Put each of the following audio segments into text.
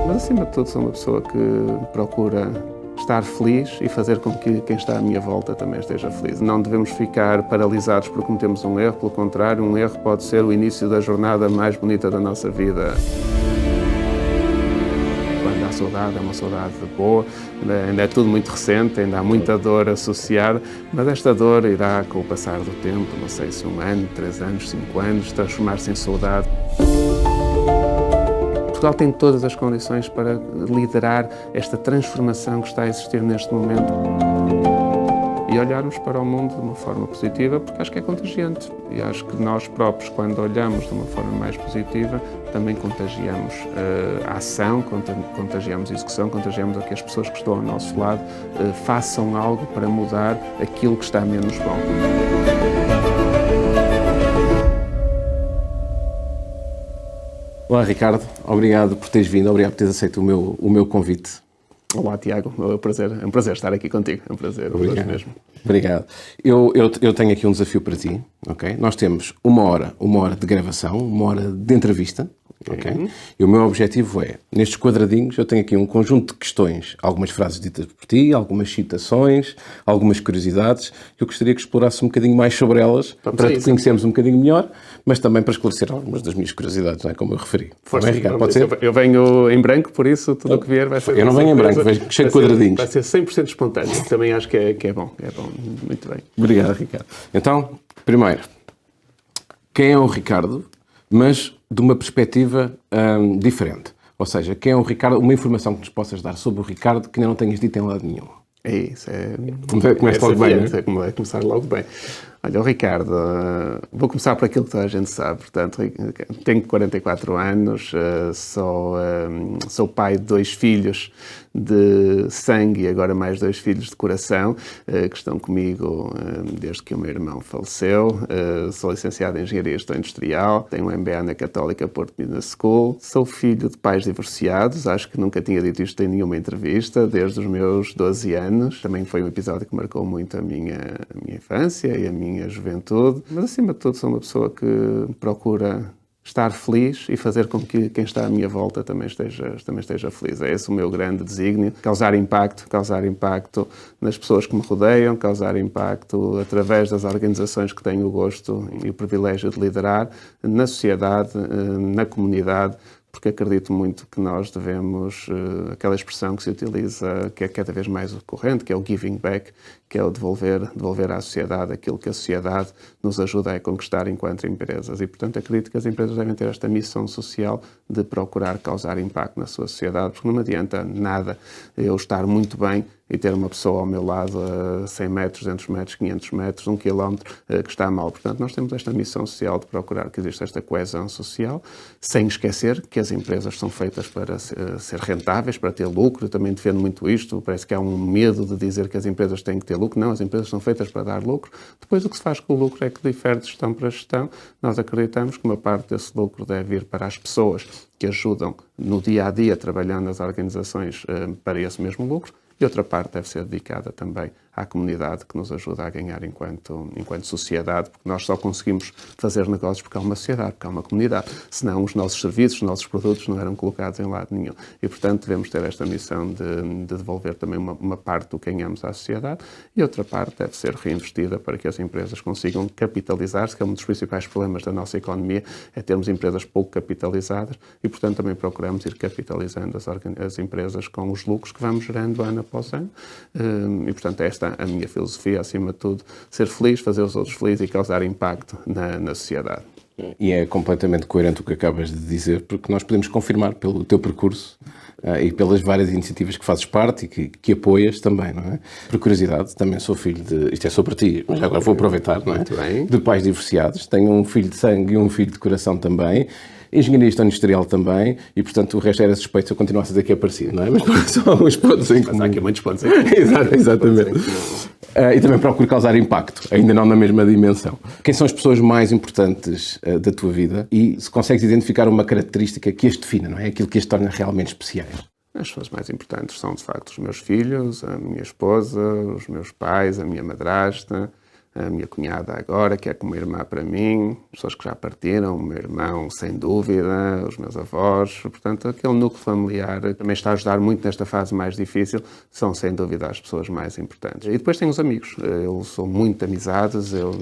Mas acima de tudo sou uma pessoa que procura estar feliz e fazer com que quem está à minha volta também esteja feliz. Não devemos ficar paralisados porque cometemos um erro, pelo contrário, um erro pode ser o início da jornada mais bonita da nossa vida. Quando há saudade, é uma saudade boa, ainda é tudo muito recente, ainda há muita dor associada, mas esta dor irá, com o passar do tempo, não sei se 1 ano, 3 anos, 5 anos, transformar-se em saudade. Portugal tem todas as condições para liderar esta transformação que está a existir neste momento e olharmos para o mundo de uma forma positiva, porque acho que é contagiante. E acho que nós próprios, quando olhamos de uma forma mais positiva, também contagiamos a ação, contagiamos a execução, contagiamos a que as pessoas que estão ao nosso lado façam algo para mudar aquilo que está menos bom. Olá, Ricardo. Obrigado por teres vindo, obrigado por teres aceito o meu convite. Olá, Tiago. É um prazer estar aqui contigo. É um prazer. Obrigado. Mesmo. Obrigado. Eu tenho aqui um desafio para ti, ok? Nós temos uma hora de gravação, 1 hora de entrevista, ok? E o meu objetivo é, nestes quadradinhos, eu tenho aqui um conjunto de questões, algumas frases ditas por ti, algumas citações, algumas curiosidades, que eu gostaria que explorasse um bocadinho mais sobre elas, para te conhecermos um bocadinho melhor, mas também para esclarecer algumas das minhas curiosidades, não é? Como eu referi. Força, bem, Ricardo, pode ser? Eu venho em branco, por isso tudo o que vier vai ser... Eu não venho em branco, venho cheio de quadradinhos. Vai ser 100% espontâneo, também acho que é bom. Muito bem. Obrigado, Ricardo. Então, primeiro, quem é o Ricardo, mas de uma perspectiva diferente? Ou seja, quem é o Ricardo, uma informação que nos possas dar sobre o Ricardo que ainda não tenhas dito em lado nenhum. É isso. Começa logo bem, não é? Começar logo bem. Olha, o Ricardo, vou começar por aquilo que toda a gente sabe. Portanto, tenho 44 anos, sou pai de 2 filhos de sangue e agora mais 2 filhos de coração, que estão comigo desde que o meu irmão faleceu. Sou licenciado em Engenharia e Gestão Industrial, tenho um MBA na Católica Porto Business School. Sou filho de pais divorciados, acho que nunca tinha dito isto em nenhuma entrevista, desde os meus 12 anos. Também foi um episódio que marcou muito a minha infância e a minha juventude, mas acima de tudo sou uma pessoa que procura estar feliz e fazer com que quem está à minha volta também esteja feliz. É esse o meu grande desígnio, causar impacto nas pessoas que me rodeiam, causar impacto através das organizações que tenho o gosto e o privilégio de liderar, na sociedade, na comunidade, porque acredito muito que nós devemos, aquela expressão que se utiliza, que é cada vez mais corrente, que é o giving back, que é o devolver à sociedade aquilo que a sociedade nos ajuda a conquistar enquanto empresas. E, portanto, acredito que as empresas devem ter esta missão social de procurar causar impacto na sua sociedade, porque não me adianta nada eu estar muito bem e ter uma pessoa ao meu lado a 100 metros, 200 metros, 500 metros, 1 quilómetro, que está mal. Portanto, nós temos esta missão social de procurar que exista esta coesão social, sem esquecer que as empresas são feitas para ser rentáveis, para ter lucro. Eu também defendo muito isto. Parece que há um medo de dizer que as empresas têm que ter lucro. Não, as empresas são feitas para dar lucro. Depois, o que se faz com o lucro é que difere de gestão para gestão. Nós acreditamos que uma parte desse lucro deve ir para as pessoas que ajudam no dia-a-dia, trabalhando nas organizações para esse mesmo lucro. E outra parte deve ser dedicada também à comunidade, que nos ajuda a ganhar enquanto sociedade, porque nós só conseguimos fazer negócios porque há uma sociedade, porque há uma comunidade. Senão os nossos serviços, os nossos produtos não eram colocados em lado nenhum. E, portanto, devemos ter esta missão de devolver também uma parte do que ganhamos à sociedade e outra parte deve ser reinvestida para que as empresas consigam capitalizar-se, que é um dos principais problemas da nossa economia, é termos empresas pouco capitalizadas e, portanto, também procuramos ir capitalizando as empresas com os lucros que vamos gerando ano após ano. E, portanto, esta a minha filosofia, acima de tudo, ser feliz, fazer os outros felizes e causar impacto na sociedade. E é completamente coerente o que acabas de dizer, porque nós podemos confirmar pelo teu percurso e pelas várias iniciativas que fazes parte e que apoias também, não é? Por curiosidade, também sou filho de... Isto é sobre ti, mas agora vou aproveitar, não é? Muito bem. De pais divorciados. Tenho um filho de sangue e um filho de coração também. Engenharia e Gestão Industrial também, e portanto o resto era suspeito se eu continuasse a dizer que é parecido, não é? Mas são alguns pontos em comum. Mas há aqui muitos pontos em comum. Exatamente. E também procuro causar impacto, ainda não na mesma dimensão. Quem são as pessoas mais importantes da tua vida e se consegues identificar uma característica que as defina, não é? Aquilo que as torna realmente especiais? As pessoas mais importantes são, de facto, os meus filhos, a minha esposa, os meus pais, a minha madrasta, a minha cunhada agora, que é como irmã para mim, pessoas que já partiram, o meu irmão, sem dúvida, os meus avós, portanto, aquele núcleo familiar também está a ajudar muito nesta fase mais difícil, são sem dúvida as pessoas mais importantes. E depois tenho os amigos, eu sou muito de amizades, eu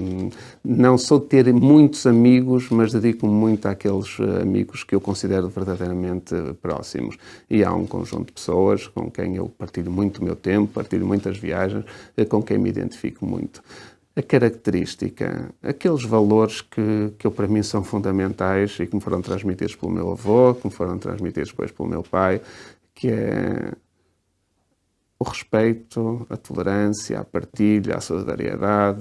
não sou de ter muitos amigos, mas dedico-me muito àqueles amigos que eu considero verdadeiramente próximos. E há um conjunto de pessoas com quem eu partilho muito o meu tempo, partilho muitas viagens, com quem me identifico muito. A característica, aqueles valores que para mim são fundamentais e que me foram transmitidos pelo meu avô, que me foram transmitidos depois pelo meu pai, que é o respeito, a tolerância, a partilha, a solidariedade,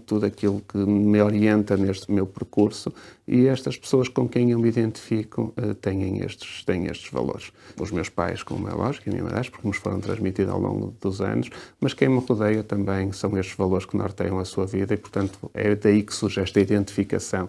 tudo aquilo que me orienta neste meu percurso, e estas pessoas com quem eu me identifico têm estes valores. Os meus pais, como é lógico, e a minha mãe, porque nos foram transmitidos ao longo dos anos, mas quem me rodeia também são estes valores que norteiam a sua vida e, portanto, é daí que surge esta identificação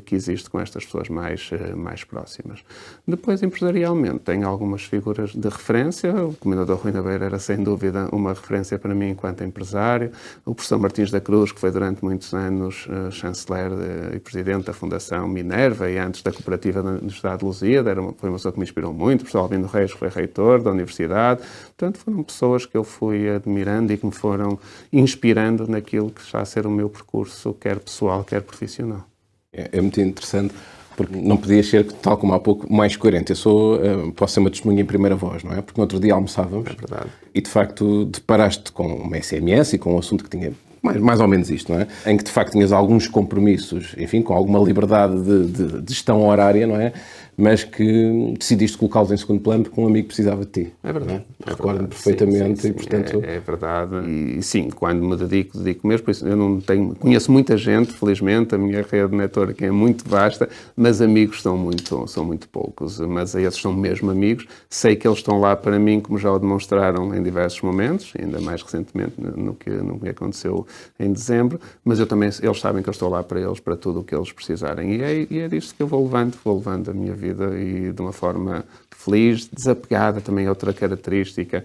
que existe com estas pessoas mais próximas. Depois, empresarialmente, tenho algumas figuras de referência. O Comendador Rui Nabeiro era, sem dúvida, uma referência para mim enquanto empresário. O professor Martins da Cruz, que foi durante muitos anos chanceler e presidente da Fundação Minerva e antes da Cooperativa da Universidade de Lusíada, foi uma pessoa que me inspirou muito. O professor Albino Reis, que foi reitor da Universidade. Portanto, foram pessoas que eu fui admirando e que me foram inspirando naquilo que está a ser o meu percurso, quer pessoal, quer profissional. É muito interessante, porque não podia ser, tal como há pouco, mais coerente. Posso ser uma testemunha em primeira voz, não é? Porque no outro dia almoçávamos e, de facto, deparaste com uma SMS e com um assunto que tinha mais ou menos isto, não é? Em que, de facto, tinhas alguns compromissos, enfim, com alguma liberdade de gestão horária, não é? Mas que decidiste colocá-los em segundo plano porque um amigo precisava de ti. É verdade. Recordo-me perfeitamente. Sim. E, portanto... É verdade. E sim, quando me dedico mesmo. Por isso, eu não conheço muita gente, felizmente, a minha rede network é muito vasta, mas amigos são muito poucos. Mas esses são mesmo amigos. Sei que eles estão lá para mim, como já o demonstraram em diversos momentos, ainda mais recentemente no que aconteceu em dezembro, mas eles sabem que eu estou lá para eles, para tudo o que eles precisarem. E é disto que eu vou levando a minha vida e de uma forma feliz, desapegada, também é outra característica.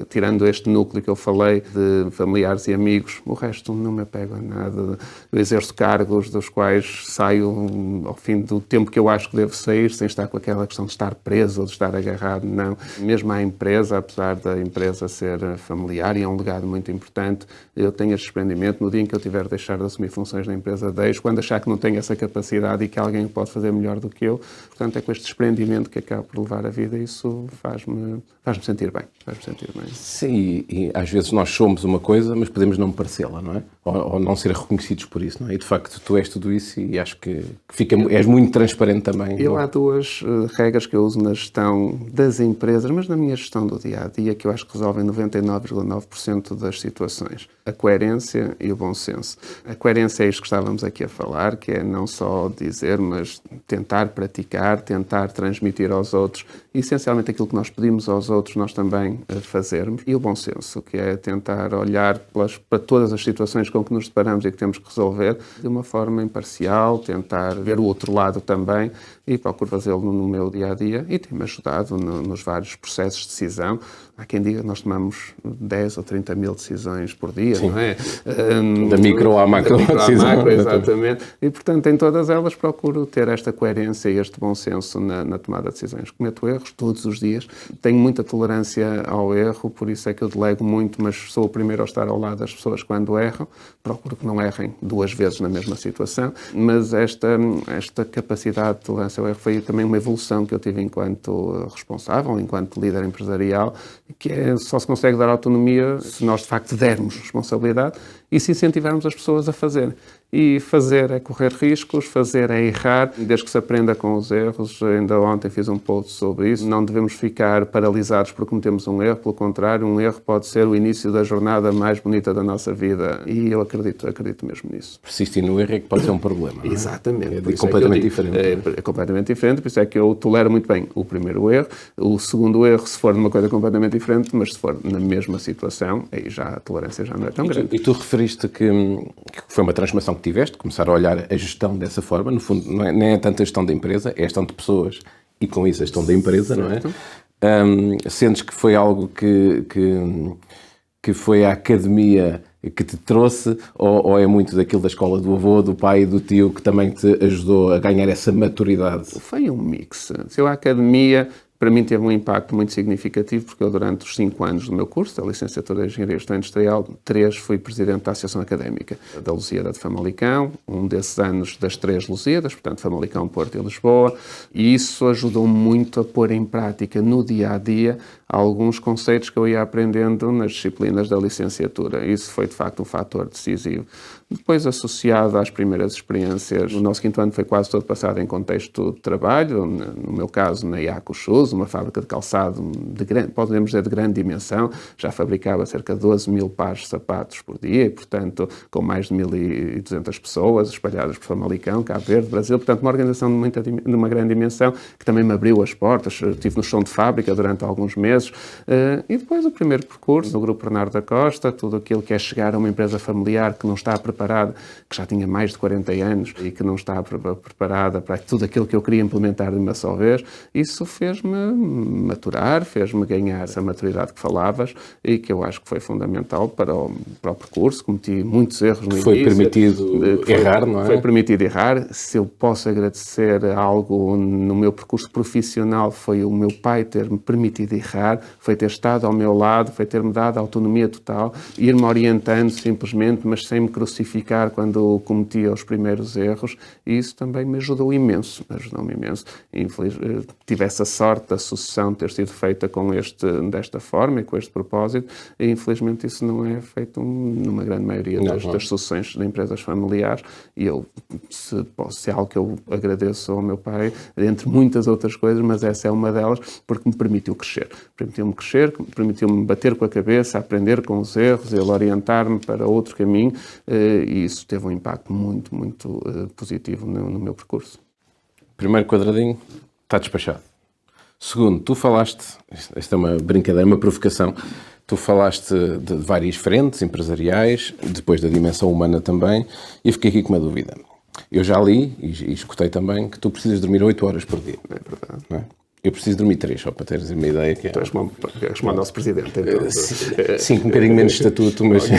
Tirando este núcleo que eu falei de familiares e amigos, o resto não me apego a nada. Eu exerço cargos dos quais saio ao fim do tempo que eu acho que devo sair, sem estar com aquela questão de estar preso ou de estar agarrado, não. Mesmo à empresa, apesar da empresa ser familiar e é um legado muito importante, eu tenho esse desprendimento. No dia em que eu tiver de deixar de assumir funções na empresa, deixo. Quando achar que não tenho essa capacidade e que alguém pode fazer melhor do que eu, portanto, é com este desprendimento que acabo por levar a vida e isso faz-me sentir bem. Sim, e às vezes nós somos uma coisa, mas podemos não parecê-la, não é? Ou não ser reconhecidos por isso, não é? E de facto tu és tudo isso e acho que és muito transparente também. Há duas regras que eu uso na gestão das empresas, mas na minha gestão do dia-a-dia, que eu acho que resolvem 99,9% das situações. A coerência e o bom senso. A coerência é isto que estávamos aqui a falar, que é não só dizer, mas tentar praticar, tentar transmitir aos outros, essencialmente aquilo que nós pedimos aos outros, nós também fazermos. E o bom senso, que é tentar olhar para todas as situações com que nos deparamos e que temos que resolver de uma forma imparcial, tentar ver o outro lado também e procuro fazê-lo no meu dia-a-dia e tem-me ajudado nos vários processos de decisão. Há quem diga que nós tomamos 10 ou 30 mil decisões por dia, sim, não é? Da micro à macro decisão. Exatamente. E, portanto, em todas elas procuro ter esta coerência e este bom senso na tomada de decisões. Cometo erros todos os dias, tenho muita tolerância ao erro, por isso é que eu delego muito, mas sou o primeiro a estar ao lado das pessoas quando erram. Procuro que não errem duas vezes na mesma situação, mas esta capacidade de tolerância ao erro foi também uma evolução que eu tive enquanto responsável, enquanto líder empresarial, que só se consegue dar autonomia se nós, de facto, dermos responsabilidade e se incentivarmos as pessoas a fazer. E fazer é correr riscos, fazer é errar, desde que se aprenda com os erros. Ainda ontem fiz um post sobre isso. Não devemos ficar paralisados porque cometemos um erro, pelo contrário, um erro pode ser o início da jornada mais bonita da nossa vida. E eu acredito mesmo nisso. Persistir no erro é que pode ser um problema. Não é? Exatamente. É completamente diferente. É completamente diferente, por isso é que eu tolero muito bem o primeiro erro. O segundo erro, se for numa coisa completamente diferente, mas se for na mesma situação, aí já a tolerância já não é tão grande. E tu referiste que foi uma transformação que tiveste, começar a olhar a gestão dessa forma, no fundo, nem é tanto a gestão da empresa, é a gestão de pessoas e com isso a gestão da empresa, certo. Não é? Sentes que foi algo que foi a academia que te trouxe, ou é muito daquilo da escola do avô, do pai e do tio que também te ajudou a ganhar essa maturidade? Foi um mix. A academia, para mim, teve um impacto muito significativo, porque eu, durante os 5 anos do meu curso, da licenciatura em Engenharia e Gestão Industrial, 3 fui presidente da Associação Académica da Lusíada de Famalicão, um desses anos das 3 Lusíadas, portanto, Famalicão, Porto e Lisboa, e isso ajudou muito a pôr em prática, no dia-a-dia, alguns conceitos que eu ia aprendendo nas disciplinas da licenciatura. Isso foi, de facto, um fator decisivo. Depois, associado às primeiras experiências, o nosso 5º ano foi quase todo passado em contexto de trabalho, no meu caso, na Iaco Shoes, uma fábrica de calçado podemos dizer de grande dimensão, já fabricava cerca de 12 mil pares de sapatos por dia e, portanto, com mais de 1.200 pessoas espalhadas por Famalicão, Cabo Verde, Brasil, portanto, uma organização de uma grande dimensão que também me abriu as portas. Estive no chão de fábrica durante alguns meses e depois o primeiro percurso no Grupo Bernardo da Costa, tudo aquilo que é chegar a uma empresa familiar que não está preparada, que já tinha mais de 40 anos e que não está preparada para tudo aquilo que eu queria implementar de uma só vez, isso fez-me maturar, fez-me ganhar essa maturidade que falavas e que eu acho que foi fundamental para o percurso. Cometi muitos erros no início. Foi permitido errar, não é? Foi permitido errar. Se eu posso agradecer algo no meu percurso profissional, foi o meu pai ter-me permitido errar, foi ter estado ao meu lado, foi ter-me dado autonomia total, ir-me orientando simplesmente, mas sem me crucificar quando cometia os primeiros erros, e isso também me ajudou-me imenso. Tive essa sorte da sucessão ter sido feita desta forma e com este propósito, e infelizmente isso não é feito numa grande maioria das sucessões de empresas familiares, e se é algo que eu agradeço ao meu pai, entre muitas outras coisas, mas essa é uma delas, porque me permitiu crescer. Permitiu-me crescer, permitiu-me bater com a cabeça, aprender com os erros, ele orientar-me para outro caminho, e isso teve um impacto muito, muito positivo no meu percurso. Primeiro quadradinho, está despachado. Segundo, tu falaste, esta é uma brincadeira, uma provocação, tu falaste de várias frentes empresariais, depois da dimensão humana também, e eu fiquei aqui com uma dúvida. Eu já li e escutei também que tu precisas dormir 8 horas por dia. É verdade. Não é? Eu preciso dormir 3, só para teres uma ideia. Que tu és como o nosso presidente. Então. Sim, com um bocadinho menos de estatuto, mas...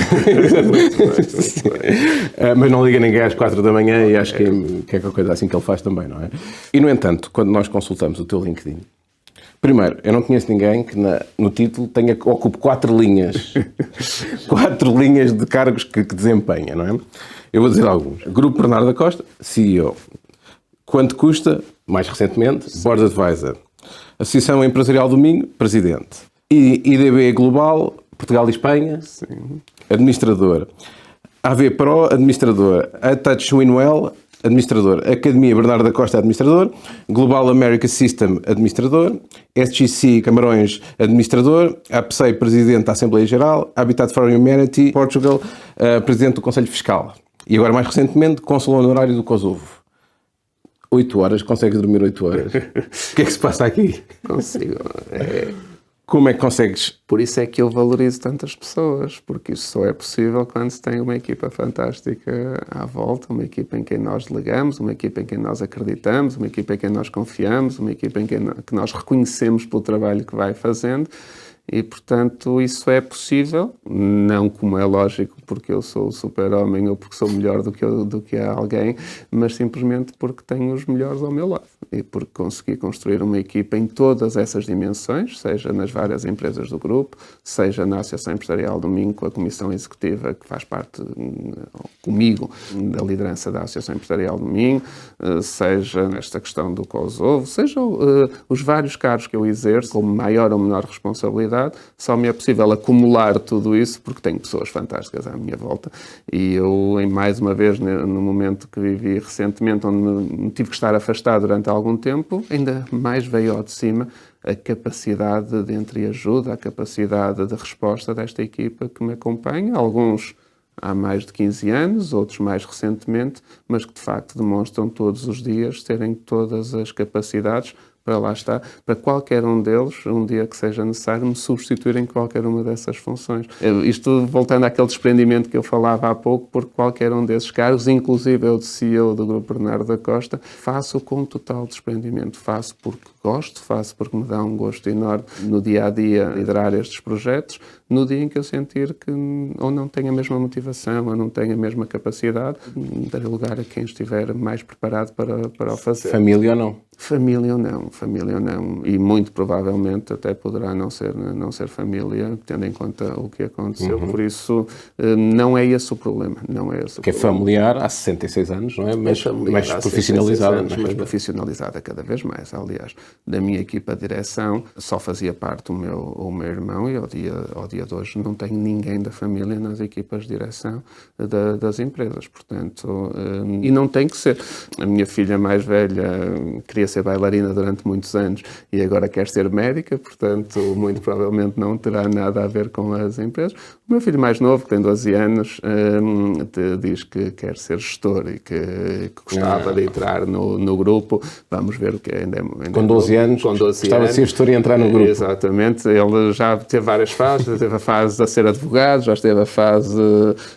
mas não liga ninguém às 4 da manhã e acho que é qualquer coisa assim que ele faz também, não é? E, no entanto, quando nós consultamos o teu LinkedIn, primeiro, eu não conheço ninguém que no título ocupe 4 linhas. 4 linhas de cargos que desempenha, não é? Eu vou dizer alguns. Grupo Bernardo da Costa, CEO. Quanto custa? Mais recentemente, Board Advisor. Associação Empresarial do Minho, Presidente. IDB Global, Portugal e Espanha, Sim. Administrador. AV Pro, Administrador. Attach Winwell, Administrador. Academia Bernardo da Costa, Administrador. Global America System, Administrador. SGC Camarões, Administrador. APSEI, Presidente da Assembleia Geral. Habitat for Humanity, Portugal, Presidente do Conselho Fiscal. E agora, mais recentemente, Cônsul Honorário do Kosovo. 8 horas, consegues dormir 8 horas. O que é que se passa aqui? Consigo. Como é que consegues? Por isso é que eu valorizo tantas pessoas, porque isso só é possível quando se tem uma equipa fantástica à volta, uma equipa em quem nós delegamos, uma equipa em quem nós acreditamos, uma equipa em quem nós confiamos, uma equipa em que nós reconhecemos pelo trabalho que vai fazendo. E, portanto, isso é possível, não como é lógico porque eu sou o super-homem ou porque sou melhor do que alguém, mas simplesmente porque tenho os melhores ao meu lado e porque consegui construir uma equipa em todas essas dimensões, seja nas várias empresas do grupo, seja na Associação Empresarial do Minho, com a Comissão Executiva que faz parte comigo da liderança da Associação Empresarial do Minho, seja nesta questão do Kosovo, seja os vários cargos que eu exerço com maior ou menor responsabilidade. Só me é possível acumular tudo isso porque tenho pessoas fantásticas à minha volta e eu, mais uma vez, no momento que vivi recentemente, onde me tive que estar afastado durante algum tempo, ainda mais veio ao de cima a capacidade de entreajuda, a capacidade de resposta desta equipa que me acompanha, alguns há mais de 15 anos, outros mais recentemente, mas que de facto demonstram todos os dias terem todas as capacidades para lá estar, para qualquer um deles, um dia que seja necessário, me substituir em qualquer uma dessas funções. Isto voltando àquele desprendimento que eu falava há pouco, porque qualquer um desses cargos, inclusive eu de CEO do Grupo Bernardo da Costa, faço com total desprendimento. Faço porque gosto, faço porque me dá um gosto enorme no dia-a-dia liderar estes projetos. No dia em que eu sentir que ou não tenho a mesma motivação, ou não tenho a mesma capacidade, darei lugar a quem estiver mais preparado para o fazer. Família ou não? Família ou não. E muito provavelmente até poderá não ser família, tendo em conta o que aconteceu. Por isso, não é esse o problema. Que é familiar há 66 anos, não é? Mas mais profissionalizada. Mais profissionalizada cada vez mais. Aliás, da minha equipa de direção, só fazia parte o meu irmão e ao dia de hoje não tenho ninguém da família nas equipas de direção das empresas. Portanto, e não tem que ser. A minha filha mais velha queria ser bailarina durante muitos anos e agora quer ser médica, portanto, muito provavelmente não terá nada a ver com as empresas. O meu filho mais novo, que tem 12 anos, diz que quer ser gestor e que gostava de entrar no grupo. Vamos ver o que é. Com 12 anos, gostava de ser gestor e entrar no grupo. Exatamente. Ele já teve várias fases. Teve a fase de ser advogado, já esteve a fase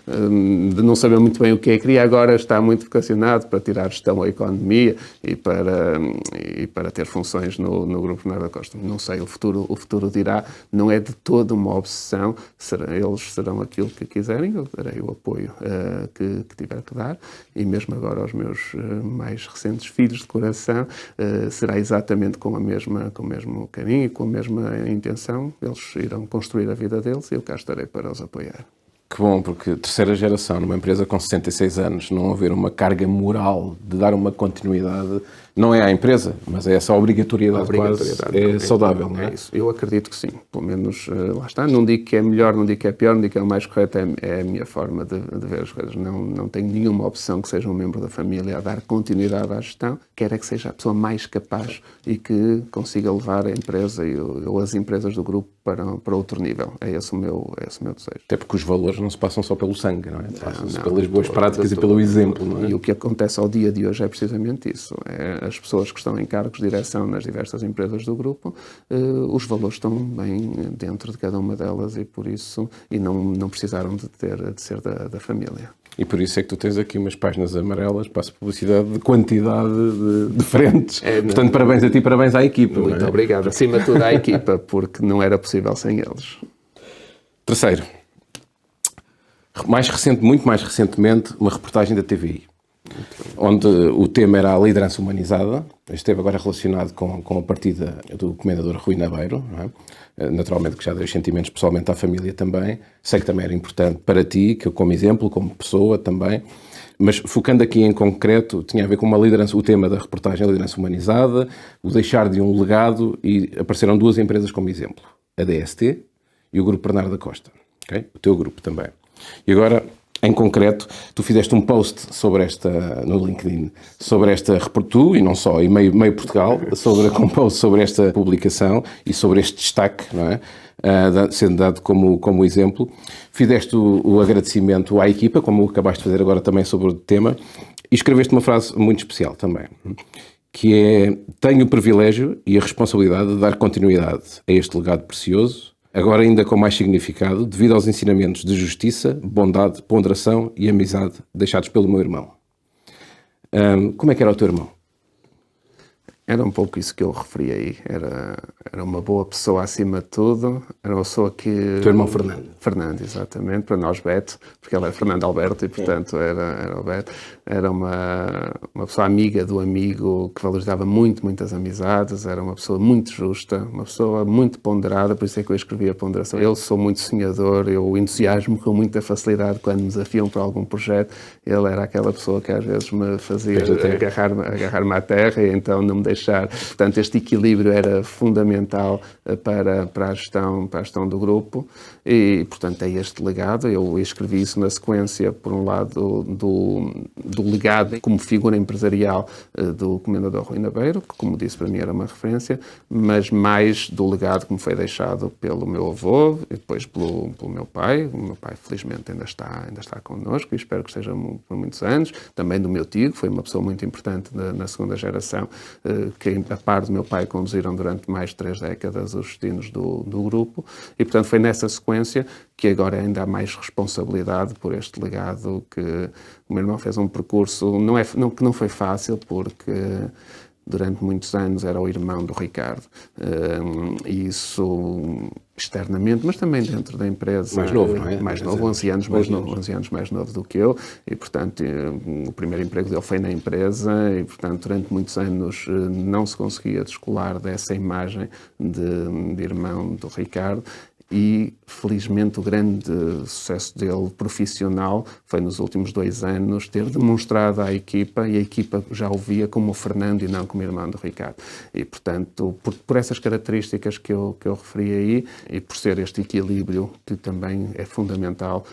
de não saber muito bem o que é que queria. Agora está muito vocacionado para tirar gestão à economia e para ter funções no Grupo Bernardo da Costa. Não sei, o futuro dirá. Não é de toda uma obsessão. Eles serão aquilo que quiserem. Eu darei o apoio que tiver que dar. E mesmo agora aos meus mais recentes filhos de coração, será exatamente com o mesmo carinho e com a mesma intenção. Eles irão construir a vida deles e eu cá estarei para os apoiar. Que bom, porque terceira geração, numa empresa com 66 anos, não haver uma carga moral de dar uma continuidade, não é à empresa, mas é essa obrigatoriedade quase, é saudável, não é? É isso. Eu acredito que sim. Pelo menos, lá está. Não digo que é melhor, não digo que é pior, não digo que é o mais correto, é a minha forma de ver as coisas. Não tenho nenhuma opção que seja um membro da família a dar continuidade à gestão, quer é que seja a pessoa mais capaz e que consiga levar a empresa ou as empresas do grupo para outro nível. É esse o meu desejo. Até porque os valores não se passam só pelo sangue, não é? Passam-se pelas boas práticas e pelo exemplo, não é? E o que acontece ao dia de hoje é precisamente isso. As pessoas que estão em cargos de direção nas diversas empresas do grupo, os valores estão bem dentro de cada uma delas e por isso, não precisaram de ser da família. E por isso é que tu tens aqui umas páginas amarelas, passo publicidade de quantidade de frentes. Portanto, parabéns a ti, parabéns à equipa. Muito obrigado. Acima de tudo à equipa, porque não era possível sem eles. Terceiro, muito mais recentemente, uma reportagem da TVI, onde o tema era a liderança humanizada. Esteve agora relacionado com a partida do comendador Rui Nabeiro, não é? Naturalmente que já dei os sentimentos pessoalmente à família também. Sei que também era importante para ti, que eu como exemplo, como pessoa também. Mas focando aqui em concreto, tinha a ver com uma liderança, o tema da reportagem, a liderança humanizada, o deixar de um legado, e apareceram duas empresas como exemplo, a DST e o Grupo Bernardo da Costa. Okay? O teu grupo também. E agora, em concreto, tu fizeste um post no LinkedIn sobre esta, tu e não só, e meio Portugal, um post sobre esta publicação e sobre este destaque, não é? Sendo dado como exemplo. Fizeste o agradecimento à equipa, como acabaste de fazer agora também sobre o tema, e escreveste uma frase muito especial também, que é: tenho o privilégio e a responsabilidade de dar continuidade a este legado precioso, agora ainda com mais significado, devido aos ensinamentos de justiça, bondade, ponderação e amizade deixados pelo meu irmão. Como é que era o teu irmão? Era um pouco isso que eu referi aí. Era uma boa pessoa acima de tudo. Era uma pessoa que... Teu irmão Fernando. Fernando, exatamente. Para nós, Beto, porque ele era Fernando Alberto e, portanto, era o Beto. Era uma pessoa amiga do amigo, que valorizava muitas amizades. Era uma pessoa muito justa, uma pessoa muito ponderada, por isso é que eu escrevi a ponderação. Eu sou muito sonhador, eu entusiasmo com muita facilidade quando me desafiam para algum projeto. Ele era aquela pessoa que às vezes me fazia agarrar-me à terra e então não me deixar. Portanto, este equilíbrio era fundamental para a gestão do grupo e, portanto, é este legado. Eu escrevi isso na sequência, por um lado, do legado como figura empresarial do comendador Rui Nabeiro, que, como disse, para mim era uma referência, mas mais do legado que me foi deixado pelo meu avô e depois pelo meu pai. O meu pai, felizmente, ainda está connosco e espero que esteja por muitos anos. Também do meu tio, que foi uma pessoa muito importante na segunda geração, que a par do meu pai conduziram durante mais de 3 décadas os destinos do grupo, e portanto foi nessa sequência que agora ainda há mais responsabilidade por este legado, que o meu irmão fez um percurso que não foi fácil, porque durante muitos anos era o irmão do Ricardo, e isso externamente, mas também dentro da empresa. Mais novo, não é? Mais novo, 11 anos mais novo do que eu, e portanto o primeiro emprego dele foi na empresa, e portanto durante muitos anos não se conseguia descolar dessa imagem de irmão do Ricardo. E, felizmente, o grande sucesso dele profissional foi, nos últimos 2 anos, ter demonstrado à equipa, e a equipa já o via como o Fernando e não como irmão do Ricardo. E, portanto, por essas características que eu referi aí, e por ser este equilíbrio que também é fundamental,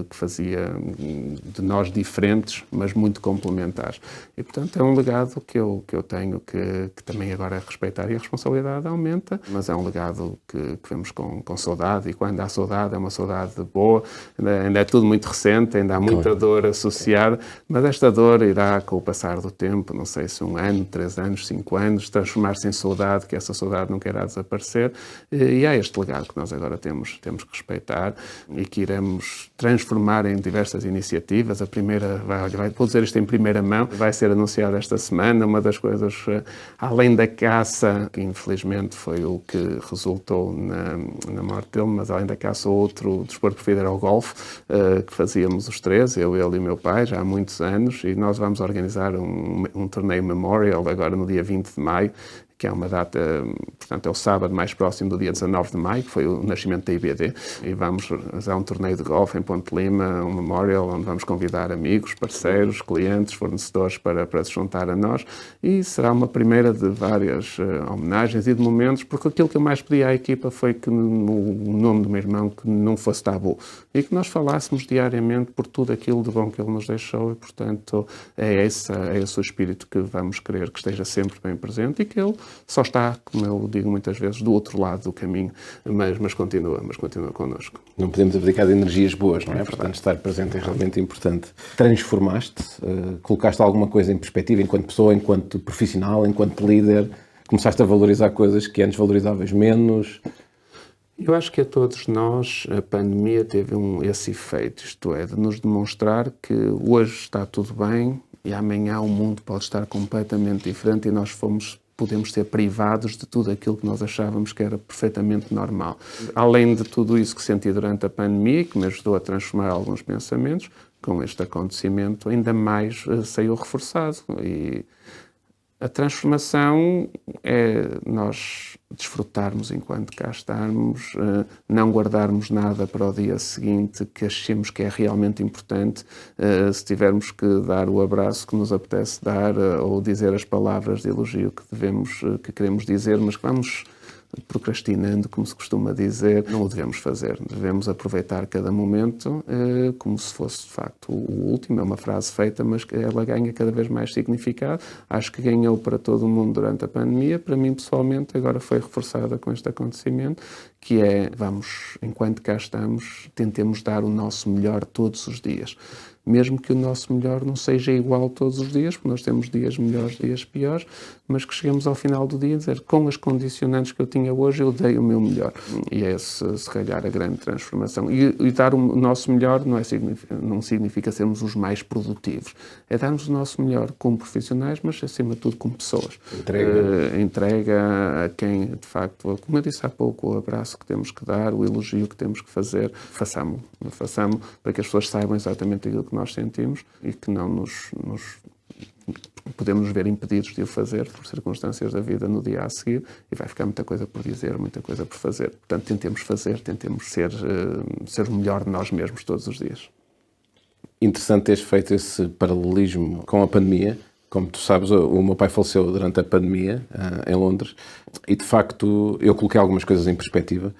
que fazia de nós diferentes, mas muito complementares. E, portanto, é um legado que eu tenho, que também agora é respeitar, e a responsabilidade aumenta, mas é um legado que vemos com saudade. E quando há saudade, é uma saudade boa, ainda é tudo muito recente, ainda há muita dor associada, mas esta dor irá, com o passar do tempo, não sei se 1 ano, 3 anos, 5 anos, transformar-se em saudade, que essa saudade nunca irá desaparecer, e há este legado que nós agora temos que respeitar, e que iremos transformar em diversas iniciativas. A primeira, vou dizer isto em primeira mão, vai ser anunciada esta semana. Uma das coisas, além da caça, que infelizmente foi o que resultou na morte dele, mas além da caça, outro desporto preferido era o golfe, que fazíamos os 3, eu, ele e meu pai, já há muitos anos, e nós vamos organizar um torneio Memorial agora no dia 20 de maio, que é uma data, portanto é o sábado mais próximo do dia 19 de maio, que foi o nascimento da IBD, e vamos fazer um torneio de golfe em Ponte Lima, um memorial, onde vamos convidar amigos, parceiros, clientes, fornecedores para se juntar a nós, e será uma primeira de várias homenagens e de momentos, porque aquilo que eu mais pedi à equipa foi que o nome do meu irmão que não fosse tabu, e que nós falássemos diariamente por tudo aquilo de bom que ele nos deixou, e portanto é esse o espírito que vamos querer que esteja sempre bem presente, e que ele só está, como eu digo muitas vezes, do outro lado do caminho, mas continua connosco. Não podemos abdicar de energias boas, não é? Portanto, estar presente é realmente importante. Transformaste, colocaste alguma coisa em perspectiva enquanto pessoa, enquanto profissional, enquanto líder, começaste a valorizar coisas que antes valorizavas menos. Eu acho que a todos nós a pandemia teve esse efeito, isto é, de nos demonstrar que hoje está tudo bem e amanhã o mundo pode estar completamente diferente, e nós podemos ser privados de tudo aquilo que nós achávamos que era perfeitamente normal. Além de tudo isso que senti durante a pandemia, que me ajudou a transformar alguns pensamentos, com este acontecimento ainda mais saiu reforçado. E a transformação é nós desfrutarmos enquanto cá estarmos, não guardarmos nada para o dia seguinte que achemos que é realmente importante, se tivermos que dar o abraço que nos apetece dar, ou dizer as palavras de elogio que queremos dizer, mas que vamos procrastinando, como se costuma dizer, não o devemos fazer. Devemos aproveitar cada momento como se fosse, de facto, o último. É uma frase feita, mas que ela ganha cada vez mais significado. Acho que ganhou para todo o mundo durante a pandemia. Para mim, pessoalmente, agora foi reforçada com este acontecimento, que é, vamos, enquanto cá estamos, tentemos dar o nosso melhor todos os dias. Mesmo que o nosso melhor não seja igual todos os dias, porque nós temos dias melhores, dias piores, mas que cheguemos ao final do dia e dizer, com as condicionantes que eu tinha hoje, eu dei o meu melhor. E é esse, se calhar, a grande transformação. E dar o nosso melhor não significa sermos os mais produtivos. É darmos o nosso melhor como profissionais, mas, acima de tudo, como pessoas. Entrega a quem, de facto, como eu disse há pouco, o abraço que temos que dar, o elogio que temos que fazer, façamos para que as pessoas saibam exatamente aquilo que nós sentimos e que não podemos nos ver impedidos de o fazer por circunstâncias da vida no dia a seguir, e vai ficar muita coisa por dizer, muita coisa por fazer. Portanto, tentemos ser o melhor de nós mesmos todos os dias. Interessante teres feito esse paralelismo com a pandemia. Como tu sabes, o meu pai faleceu durante a pandemia em Londres, e de facto eu coloquei algumas coisas em perspectiva.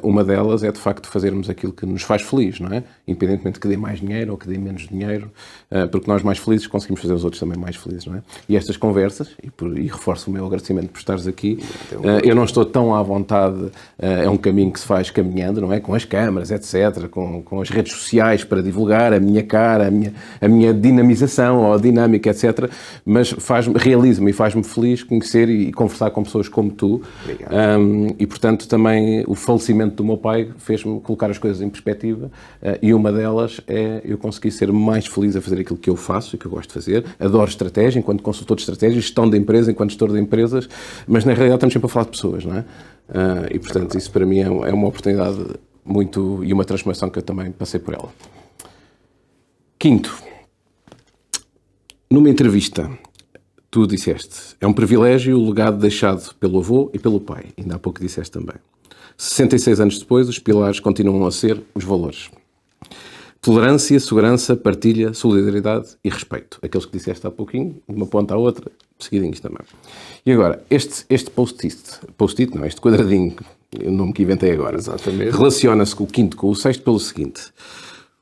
Uma delas é de facto fazermos aquilo que nos faz feliz, não é? Independentemente que dê mais dinheiro ou que dê menos dinheiro, porque nós mais felizes conseguimos fazer os outros também mais felizes, não é? E estas conversas, e reforço o meu agradecimento por estares aqui, eu não estou tão à vontade, é um caminho que se faz caminhando, não é? Com as câmaras, etc., com as redes sociais para divulgar a minha cara, a minha dinamização ou a dinâmica, etc., mas realiza-me e faz-me feliz conhecer e conversar com pessoas como tu. E, portanto, também o falecimento do meu pai fez-me colocar as coisas em perspectiva, e uma delas é eu conseguir ser mais feliz a fazer aquilo que eu faço e que eu gosto de fazer. Adoro estratégia, enquanto consultor de estratégia, gestão de empresa, enquanto gestor de empresas, mas na realidade estamos sempre a falar de pessoas, não é? E, portanto, isso para mim é uma oportunidade e uma transformação que eu também passei por ela. Quinto, numa entrevista, tu disseste, é um privilégio o legado deixado pelo avô e pelo pai. Ainda há pouco disseste também. 66 anos depois, os pilares continuam a ser os valores. Tolerância, segurança, partilha, solidariedade e respeito. Aqueles que disseste há pouquinho, de uma ponta à outra, seguidinhos também. E agora, este post-it não, este quadradinho, o nome que inventei agora, exatamente, relaciona-se com o quinto, com o sexto, pelo seguinte.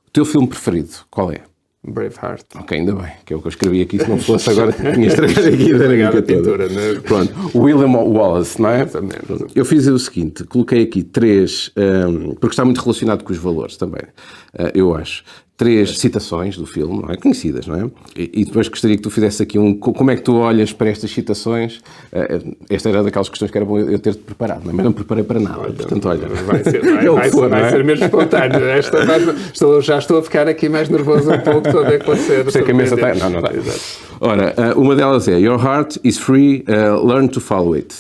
O teu filme preferido, qual é? Braveheart. Ok, ainda bem, que é o que eu escrevi aqui, se não fosse agora tinha estragado aqui a pintura. Pronto, William Wallace, não é? Exatamente. Eu fiz o seguinte, coloquei aqui 3, porque está muito relacionado com os valores também, eu acho. 3 citações do filme, não é? Conhecidas, não é? E depois gostaria que tu fizesse aqui como é que tu olhas para estas citações. Esta era daquelas questões que era bom eu ter-te preparado, não é? Mas não preparei para nada. Olha, portanto, olha. Vai ser mesmo espontâneo. Já estou a ficar aqui mais nervoso um pouco, estou a ver que vai ser. Sei que a mesa está. Não está. Ora, uma delas é: Your heart is free, learn to follow it.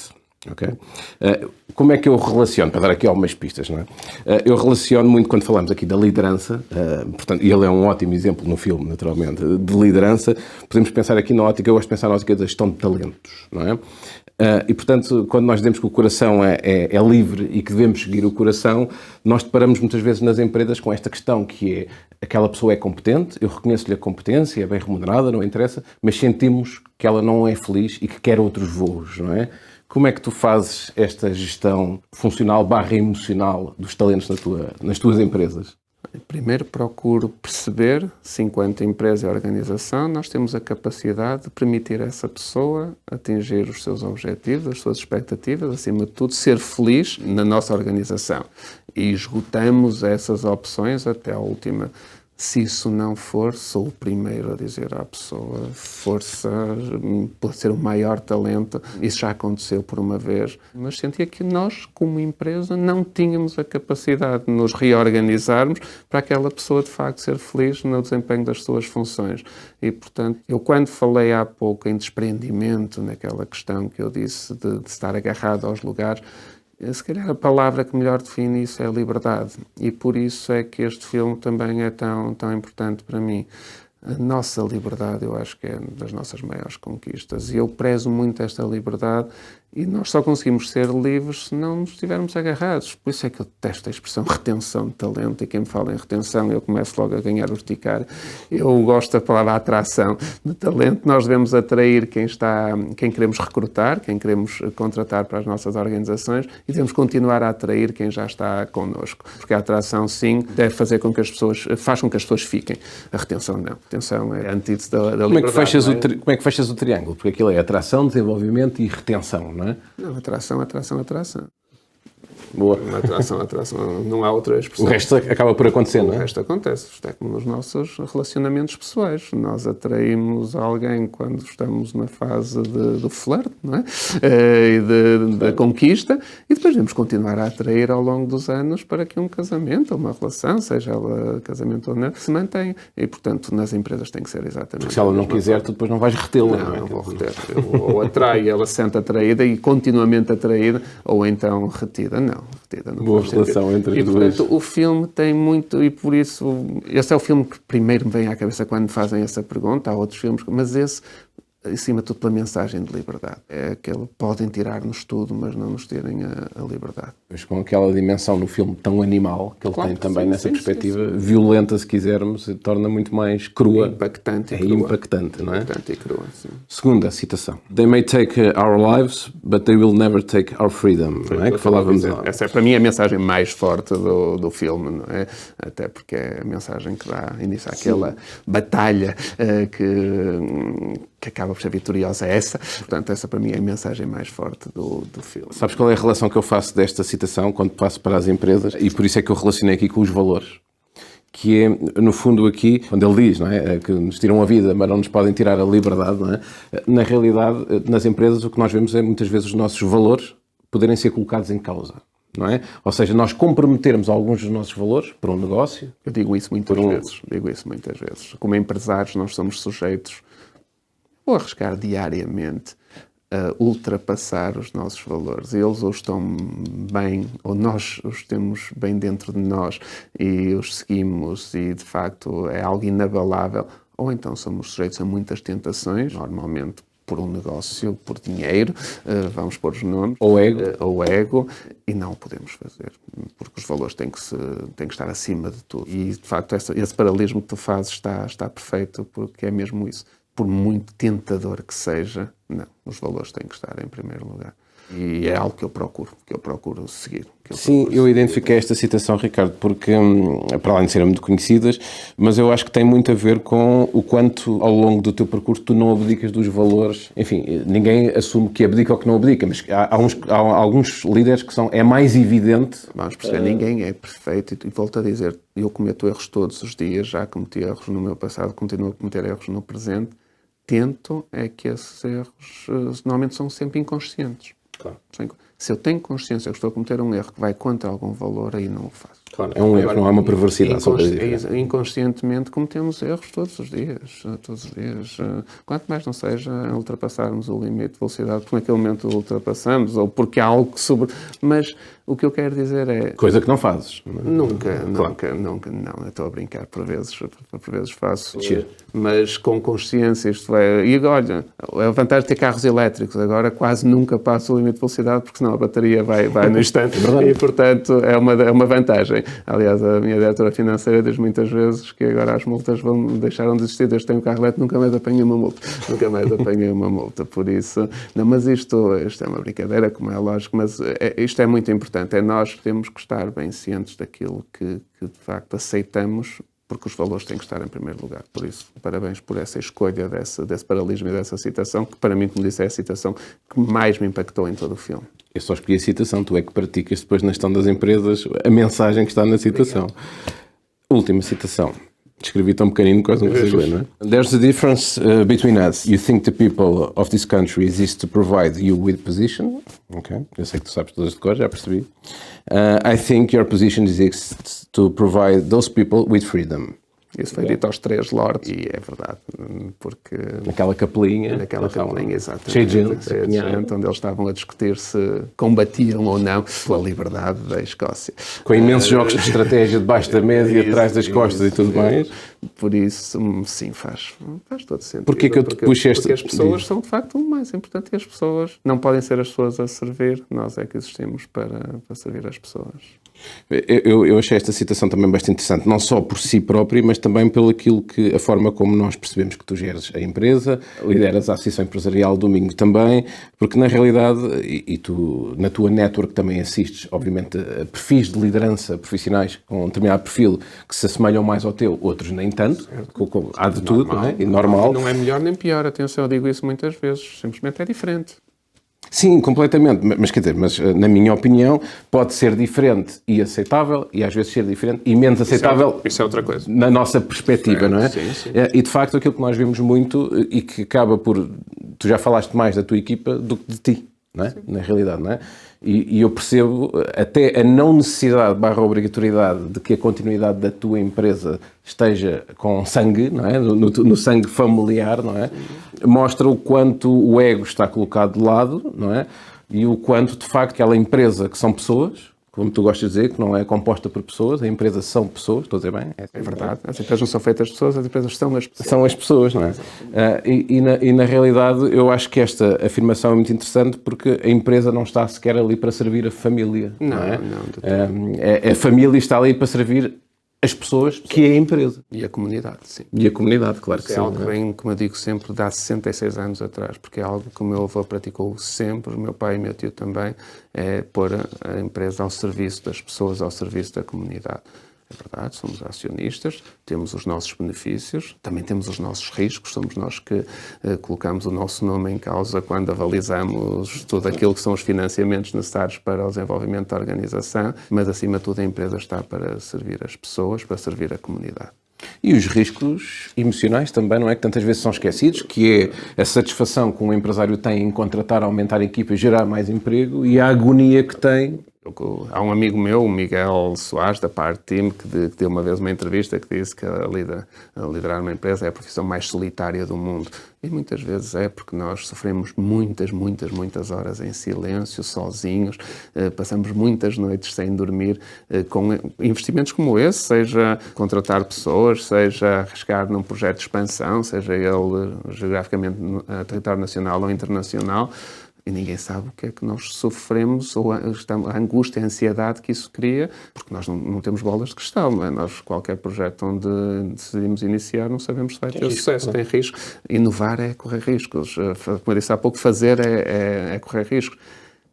Ok? Como é que eu relaciono, para dar aqui algumas pistas, não é? Eu relaciono muito quando falamos aqui da liderança, portanto, e ele é um ótimo exemplo no filme, naturalmente, de liderança. Podemos pensar aqui na ótica, eu gosto de pensar na ótica da gestão de talentos, não é? E, portanto, quando nós dizemos que o coração é livre e que devemos seguir o coração, nós deparamos muitas vezes nas empresas com esta questão que é: aquela pessoa é competente, eu reconheço-lhe a competência, é bem remunerada, não interessa, mas sentimos que ela não é feliz e que quer outros voos, não é? Como é que tu fazes esta gestão funcional / emocional dos talentos nas tuas empresas? Primeiro procuro perceber se, enquanto empresa e organização, nós temos a capacidade de permitir a essa pessoa atingir os seus objetivos, as suas expectativas, acima de tudo, ser feliz na nossa organização. E esgotamos essas opções até à última. Se isso não for, sou o primeiro a dizer à pessoa: força, pode ser o maior talento. Isso já aconteceu por uma vez, mas sentia que nós, como empresa, não tínhamos a capacidade de nos reorganizarmos para aquela pessoa, de facto, ser feliz no desempenho das suas funções. E, portanto, eu quando falei há pouco em desprendimento, naquela questão que eu disse de estar agarrado aos lugares, se calhar a palavra que melhor define isso é liberdade. E por isso é que este filme também é tão importante para mim. A nossa liberdade, eu acho que é das nossas maiores conquistas. E eu prezo muito esta liberdade, e nós só conseguimos ser livres se não nos estivermos agarrados. Por isso é que eu detesto a expressão retenção de talento, e quem me fala em retenção, eu começo logo a ganhar urticária. Eu gosto da palavra atração de talento. Nós devemos atrair quem queremos recrutar, quem queremos contratar para as nossas organizações, e devemos continuar a atrair quem já está connosco. Porque a atração, sim, deve fazer com que faz com que as pessoas fiquem. A retenção, não. A retenção é antítese da liberdade. Como é que fechas o triângulo? Porque aquilo é atração, desenvolvimento e retenção, não é? Não, atração. Boa. Atração. Não há outra expressão. O resto acaba por acontecer, não é? O resto acontece. Isto é como nos nossos relacionamentos pessoais. Nós atraímos alguém quando estamos na fase do flerte, não é? E da conquista, e depois devemos continuar a atrair ao longo dos anos para que um casamento ou uma relação, seja ela casamento ou não, se mantenha. E, portanto, nas empresas tem que ser exatamente. Porque se ela não quiser, tu depois não vais retê-la, não é? Não vou reter. Ou atrai, ela se sente atraída e continuamente atraída, ou então retida. Não. Boa relação entre as duas. Portanto, o filme tem muito, e por isso, esse é o filme que primeiro me vem à cabeça quando fazem essa pergunta. Há outros filmes, mas esse, acima de tudo, pela mensagem de liberdade. É aquele, podem tirar-nos tudo, mas não nos tirem a liberdade. Mas com aquela dimensão no filme tão animal que ele tem também, nessa perspectiva, violenta, se quisermos, torna muito mais crua. Impactante. Impactante, não é? Impactante e crua, sim. Segunda citação. They may take our lives, but they will never take our freedom. Não é? Que falávamos lá. Essa é, para mim, a mensagem mais forte do filme, não é? Até porque é a mensagem que dá início àquela batalha que acaba por ser vitoriosa, essa. Portanto, essa para mim é a mensagem mais forte do filme. Sabes qual é a relação que eu faço desta citação quando passo para as empresas? E por isso é que eu relacionei aqui com os valores. que é, no fundo aqui, quando ele diz, não é, que nos tiram a vida, mas não nos podem tirar a liberdade, não é? Na realidade, nas empresas, o que nós vemos é muitas vezes os nossos valores poderem ser colocados em causa, não é? Ou seja, nós comprometermos alguns dos nossos valores para um negócio. Eu digo isso muitas vezes. Como empresários, nós somos sujeitos, vou arriscar diariamente, a ultrapassar os nossos valores. Eles ou estão bem, ou nós os temos bem dentro de nós e os seguimos e, de facto, é algo inabalável. Ou então somos sujeitos a muitas tentações, normalmente por um negócio, por dinheiro, vamos pôr os nomes. Ou ego, e não o podemos fazer, porque os valores têm que estar acima de tudo. E, de facto, esse paralelismo que tu fazes está perfeito, porque é mesmo isso. Por muito tentador que seja, não, os valores têm que estar em primeiro lugar. E é algo que eu procuro seguir. Sim, eu identifiquei esta citação, Ricardo, porque, para além de serem muito conhecidas, mas eu acho que tem muito a ver com o quanto, ao longo do teu percurso, tu não abdicas dos valores. Enfim, ninguém assume que abdica ou que não abdica, mas há alguns líderes que é mais evidente. Vamos perceber, ninguém é perfeito, e volto a dizer, eu cometo erros todos os dias, já cometi erros no meu passado, continuo a cometer erros no presente. Tento é que esses erros normalmente são sempre inconscientes. Claro. Se eu tenho consciência que estou a cometer um erro que vai contra algum valor, aí não o faço. Claro, é um erro, não é uma perversidade. Inconscientemente cometemos erros todos os dias. Quanto mais não seja ultrapassarmos o limite de velocidade, porque naquele momento ultrapassamos, ou porque há algo que sobre... Mas o que eu quero dizer é... Coisa que não fazes. Nunca, não. Eu estou a brincar, por vezes faço. Mas com consciência, isto é... E olha, a vantagem de ter carros elétricos, agora quase nunca passo o limite de velocidade, porque senão a bateria vai no instante. E, portanto, é uma vantagem. Aliás, a minha diretora financeira diz muitas vezes que agora as multas deixaram de existir, desde que tenho o carro elétrico, nunca mais apanhei uma multa. Por isso... Não, mas isto é uma brincadeira, como é lógico, mas isto é muito importante. Nós temos que estar bem cientes daquilo que de facto aceitamos, porque os valores têm que estar em primeiro lugar. Por isso, parabéns por essa escolha desse paralelismo e dessa citação, que para mim, como disse, é a citação que mais me impactou em todo o filme. Eu só escolhi a citação, tu é que praticas depois na gestão das empresas a mensagem que está na citação. Obrigado. Última citação. Escrevi tão pequenino, quase não consigo ler, não é? There's a difference between us. You think the people of this country exist to provide you with position. Ok, eu sei que tu sabes todas de cor, já percebi. I think your position exists to provide those people with freedom. Isso foi dito aos 3 lords e é verdade, porque... Naquela capelinha, exatamente. Cheio de gente, onde eles estavam a discutir se combatiam ou não pela liberdade da Escócia. Com imensos jogos de estratégia debaixo da mesa e atrás das costas e tudo mais. Por isso, sim, faz todo sentido. Porquê que eu te puxo esta... Porque as pessoas são, de facto, o mais importante. E as pessoas não podem ser as pessoas a servir, nós é que existimos para servir as pessoas. Eu achei esta citação também bastante interessante, não só por si próprio, mas também pelo aquilo que, a forma como nós percebemos que tu geres a empresa, lideras a Associação Empresarial Domingo também, porque na realidade, e tu na tua network também assistes, obviamente, a perfis de liderança profissionais com um determinado perfil que se assemelham mais ao teu, outros nem tanto, há de tudo, não é? E normal. Não é melhor nem pior, atenção, eu digo isso muitas vezes, simplesmente é diferente. Sim, completamente, mas quer dizer, na minha opinião pode ser diferente e aceitável e às vezes ser diferente e menos aceitável. Isso é outra coisa. Na nossa perspectiva, não é? Sim. E de facto aquilo que nós vimos muito e que acaba por... Tu já falaste mais da tua equipa do que de ti, não é? Na realidade, não é? E eu percebo até a não necessidade / obrigatoriedade de que a continuidade da tua empresa esteja com sangue, não é? No sangue familiar, não é? Mostra o quanto o ego está colocado de lado, não é? E o quanto, de facto, aquela empresa que são pessoas, como tu gostas de dizer, que não é composta por pessoas, a empresa são pessoas, estou a dizer bem? É verdade, as empresas não são feitas de pessoas, as empresas são as pessoas. São as pessoas, não é? E na realidade eu acho que esta afirmação é muito interessante porque a empresa não está sequer ali para servir a família, não é? A família está ali para servir as pessoas, que é a empresa. E a comunidade, sim. E a comunidade, claro que sim. É algo que vem, como eu digo sempre, de há 66 anos atrás, porque é algo que o meu avô praticou sempre, o meu pai e o meu tio também, é pôr a empresa ao serviço das pessoas, ao serviço da comunidade. É verdade, somos acionistas, temos os nossos benefícios, também temos os nossos riscos, somos nós que colocamos o nosso nome em causa quando avalizamos tudo aquilo que são os financiamentos necessários para o desenvolvimento da organização, mas acima de tudo a empresa está para servir as pessoas, para servir a comunidade. E os riscos emocionais também, não é? Que tantas vezes são esquecidos, que é a satisfação que um empresário tem em contratar, aumentar a equipa e gerar mais emprego e a agonia que tem. Há um amigo meu, o Miguel Soares, da Part Team, que deu uma vez uma entrevista que disse que a liderar uma empresa é a profissão mais solitária do mundo. E muitas vezes é porque nós sofremos muitas horas em silêncio, sozinhos, passamos muitas noites sem dormir, com investimentos como esse, seja contratar pessoas, seja arriscar num projeto de expansão, seja ele geograficamente a território nacional ou internacional. E ninguém sabe o que é que nós sofremos, ou a angústia, a ansiedade que isso cria, porque nós não temos bolas de cristal, não é? Nós, qualquer projeto onde decidimos iniciar, não sabemos se vai ter sucesso, tem risco. Inovar é correr riscos. Como eu disse há pouco, fazer é correr riscos.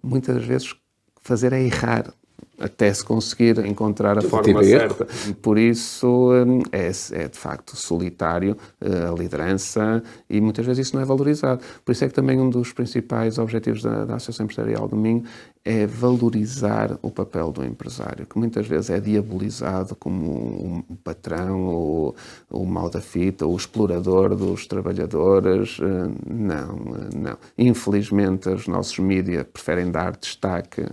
Muitas vezes, fazer é errar, até se conseguir encontrar a forma certa. Por isso, é de facto solitário a liderança e muitas vezes isso não é valorizado. Por isso é que também um dos principais objetivos da Associação Empresarial do Minho é valorizar o papel do empresário, que muitas vezes é diabolizado como um patrão, o mau da fita, o explorador dos trabalhadores. Não. Infelizmente, os nossos mídias preferem dar destaque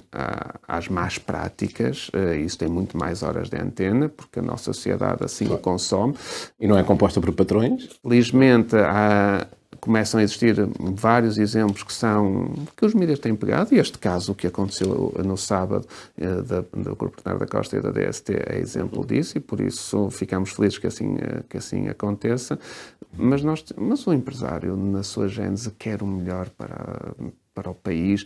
às más práticas. Isso tem muito mais horas de antena, porque a nossa sociedade assim o consome. E não é composta por patrões? Felizmente, começam a existir vários exemplos que os mídias têm pegado, e este caso, o que aconteceu no sábado do Grupo Bernardo da Costa e da DST é exemplo disso, e por isso ficamos felizes que assim aconteça. Mas o empresário, na sua gênese, quer o melhor para o país.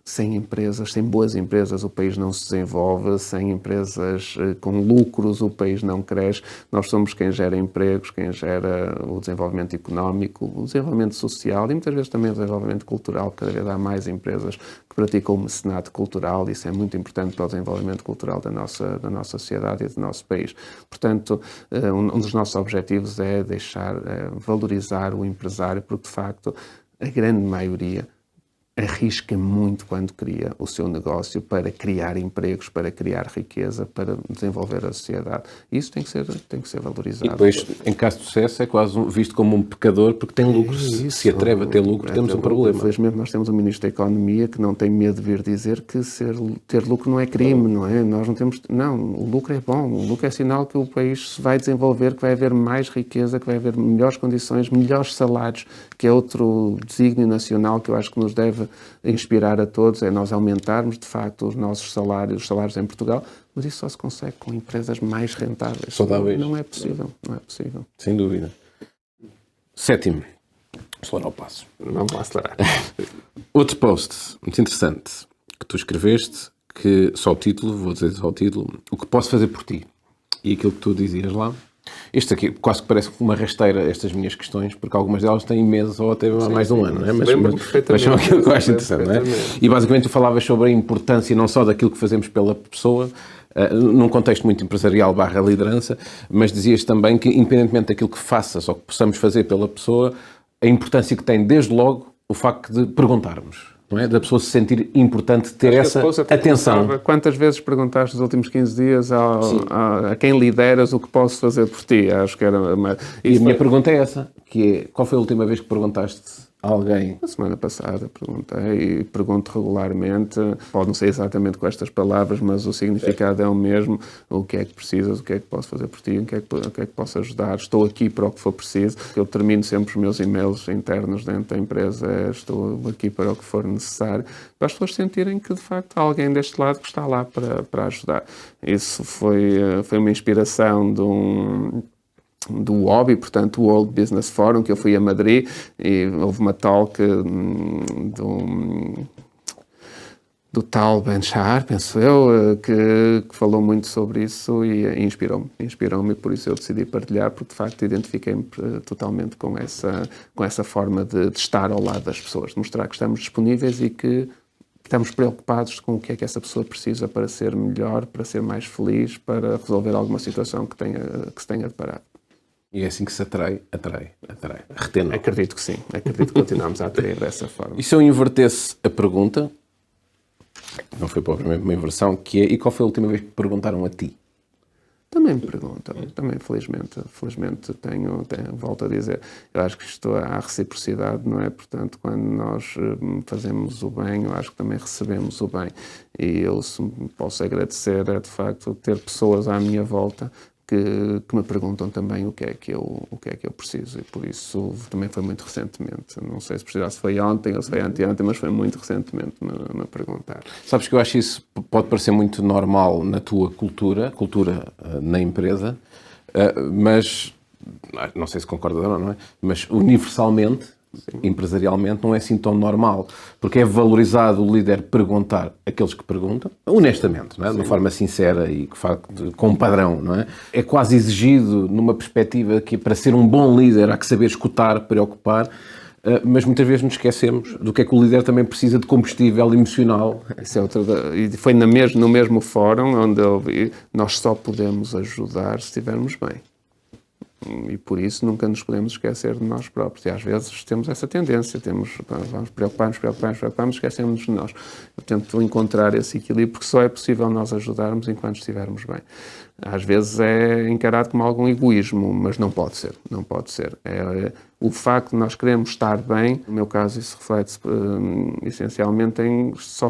Sem empresas, sem boas empresas, o país não se desenvolve. Sem empresas com lucros, o país não cresce. Nós somos quem gera empregos, quem gera o desenvolvimento económico, o desenvolvimento social e muitas vezes também o desenvolvimento cultural. Cada vez há mais empresas que praticam o mecenato cultural. Isso é muito importante para o desenvolvimento cultural da nossa sociedade e do nosso país. Portanto, um dos nossos objetivos é valorizar o empresário, porque de facto a grande maioria arrisca muito quando cria o seu negócio para criar empregos, para criar riqueza, para desenvolver a sociedade. Isso tem que ser valorizado. E depois, em caso de sucesso, é quase visto como um pecador porque tem lucro. Se atreve a ter lucro, temos um problema. Infelizmente, nós temos um Ministro da Economia que não tem medo de vir dizer que ter lucro não é crime, não é? Nós não temos... Não, o lucro é bom. O lucro é sinal que o país se vai desenvolver, que vai haver mais riqueza, que vai haver melhores condições, melhores salários, que é outro desígnio nacional que eu acho que nos deve inspirar a todos, é nós aumentarmos, de facto, os nossos salários, os salários em Portugal, mas isso só se consegue com empresas mais rentáveis. Saudáveis. Não é possível. Sem dúvida. Sétimo, acelerar o passo. Vamos lá acelerar. Outro post muito interessante que tu escreveste, que só o título, vou dizer só o título, o que posso fazer por ti. E aquilo que tu dizias lá. Este aqui quase que parece uma rasteira, estas minhas questões, porque algumas delas têm meses ou até mais de um ano, não é? Mas são aquilo que eu acho interessante, não é? E basicamente tu falavas sobre a importância não só daquilo que fazemos pela pessoa, num contexto muito empresarial / liderança, mas dizias também que, independentemente daquilo que faças ou que possamos fazer pela pessoa, a importância que tem, desde logo, o facto de perguntarmos. Não é? Da pessoa se sentir importante, ter essa atenção. Quantas vezes perguntaste nos últimos 15 dias a quem lideras o que posso fazer por ti? Acho que era E a minha pergunta é essa, que é, qual foi a última vez que perguntaste a alguém? Na semana passada perguntei e pergunto regularmente, pode não ser exatamente com estas palavras, mas o significado é o mesmo. O que é que precisas, o que é que posso fazer por ti, o que é que posso ajudar, estou aqui para o que for preciso. Eu termino sempre os meus e-mails internos dentro da empresa, estou aqui para o que for necessário, para as pessoas sentirem que de facto há alguém deste lado que está lá para ajudar. Isso foi uma inspiração do WOBI, portanto, o World Business Forum, que eu fui a Madrid e houve uma talk do tal Ben Shahar, penso eu, que falou muito sobre isso e inspirou-me e por isso eu decidi partilhar, porque de facto identifiquei-me totalmente com essa forma de estar ao lado das pessoas, de mostrar que estamos disponíveis e que estamos preocupados com o que é que essa pessoa precisa para ser melhor, para ser mais feliz, para resolver alguma situação que se tenha deparado. E é assim que se atrai, retendo. Acredito que sim, acredito que continuamos a atrair dessa forma. E se eu invertesse a pergunta, não foi propriamente uma inversão, que é, e qual foi a última vez que perguntaram a ti? Também me perguntam, também felizmente tenho, volto a dizer, eu acho que isto há reciprocidade, não é? Portanto, quando nós fazemos o bem, eu acho que também recebemos o bem. E eu, se me posso agradecer, é de facto ter pessoas à minha volta que me perguntam também o que é que eu preciso, e por isso também foi muito recentemente. Não sei se precisasse foi ontem ou se foi anteontem, mas foi muito recentemente me perguntar. Sabes que eu acho isso pode parecer muito normal na tua cultura na empresa, mas não sei se concordas ou não é? Mas universalmente, sim, empresarialmente, não é assim tão normal, porque é valorizado o líder perguntar àqueles que perguntam, honestamente, não é? De uma forma sincera e com um padrão, não é? É quase exigido numa perspectiva que para ser um bom líder há que saber escutar, preocupar, mas muitas vezes nos esquecemos do que é que o líder também precisa de combustível emocional. Isso é outra, e foi no mesmo fórum onde eu vi, nós só podemos ajudar se estivermos bem. E por isso nunca nos podemos esquecer de nós próprios. E às vezes temos essa tendência, vamos preocupar-nos, esquecemos de nós. Eu tento encontrar esse equilíbrio, porque só é possível nós ajudarmos enquanto estivermos bem. Às vezes é encarado como algum egoísmo, mas não pode ser. O facto de nós queremos estar bem, no meu caso isso reflete-se essencialmente em só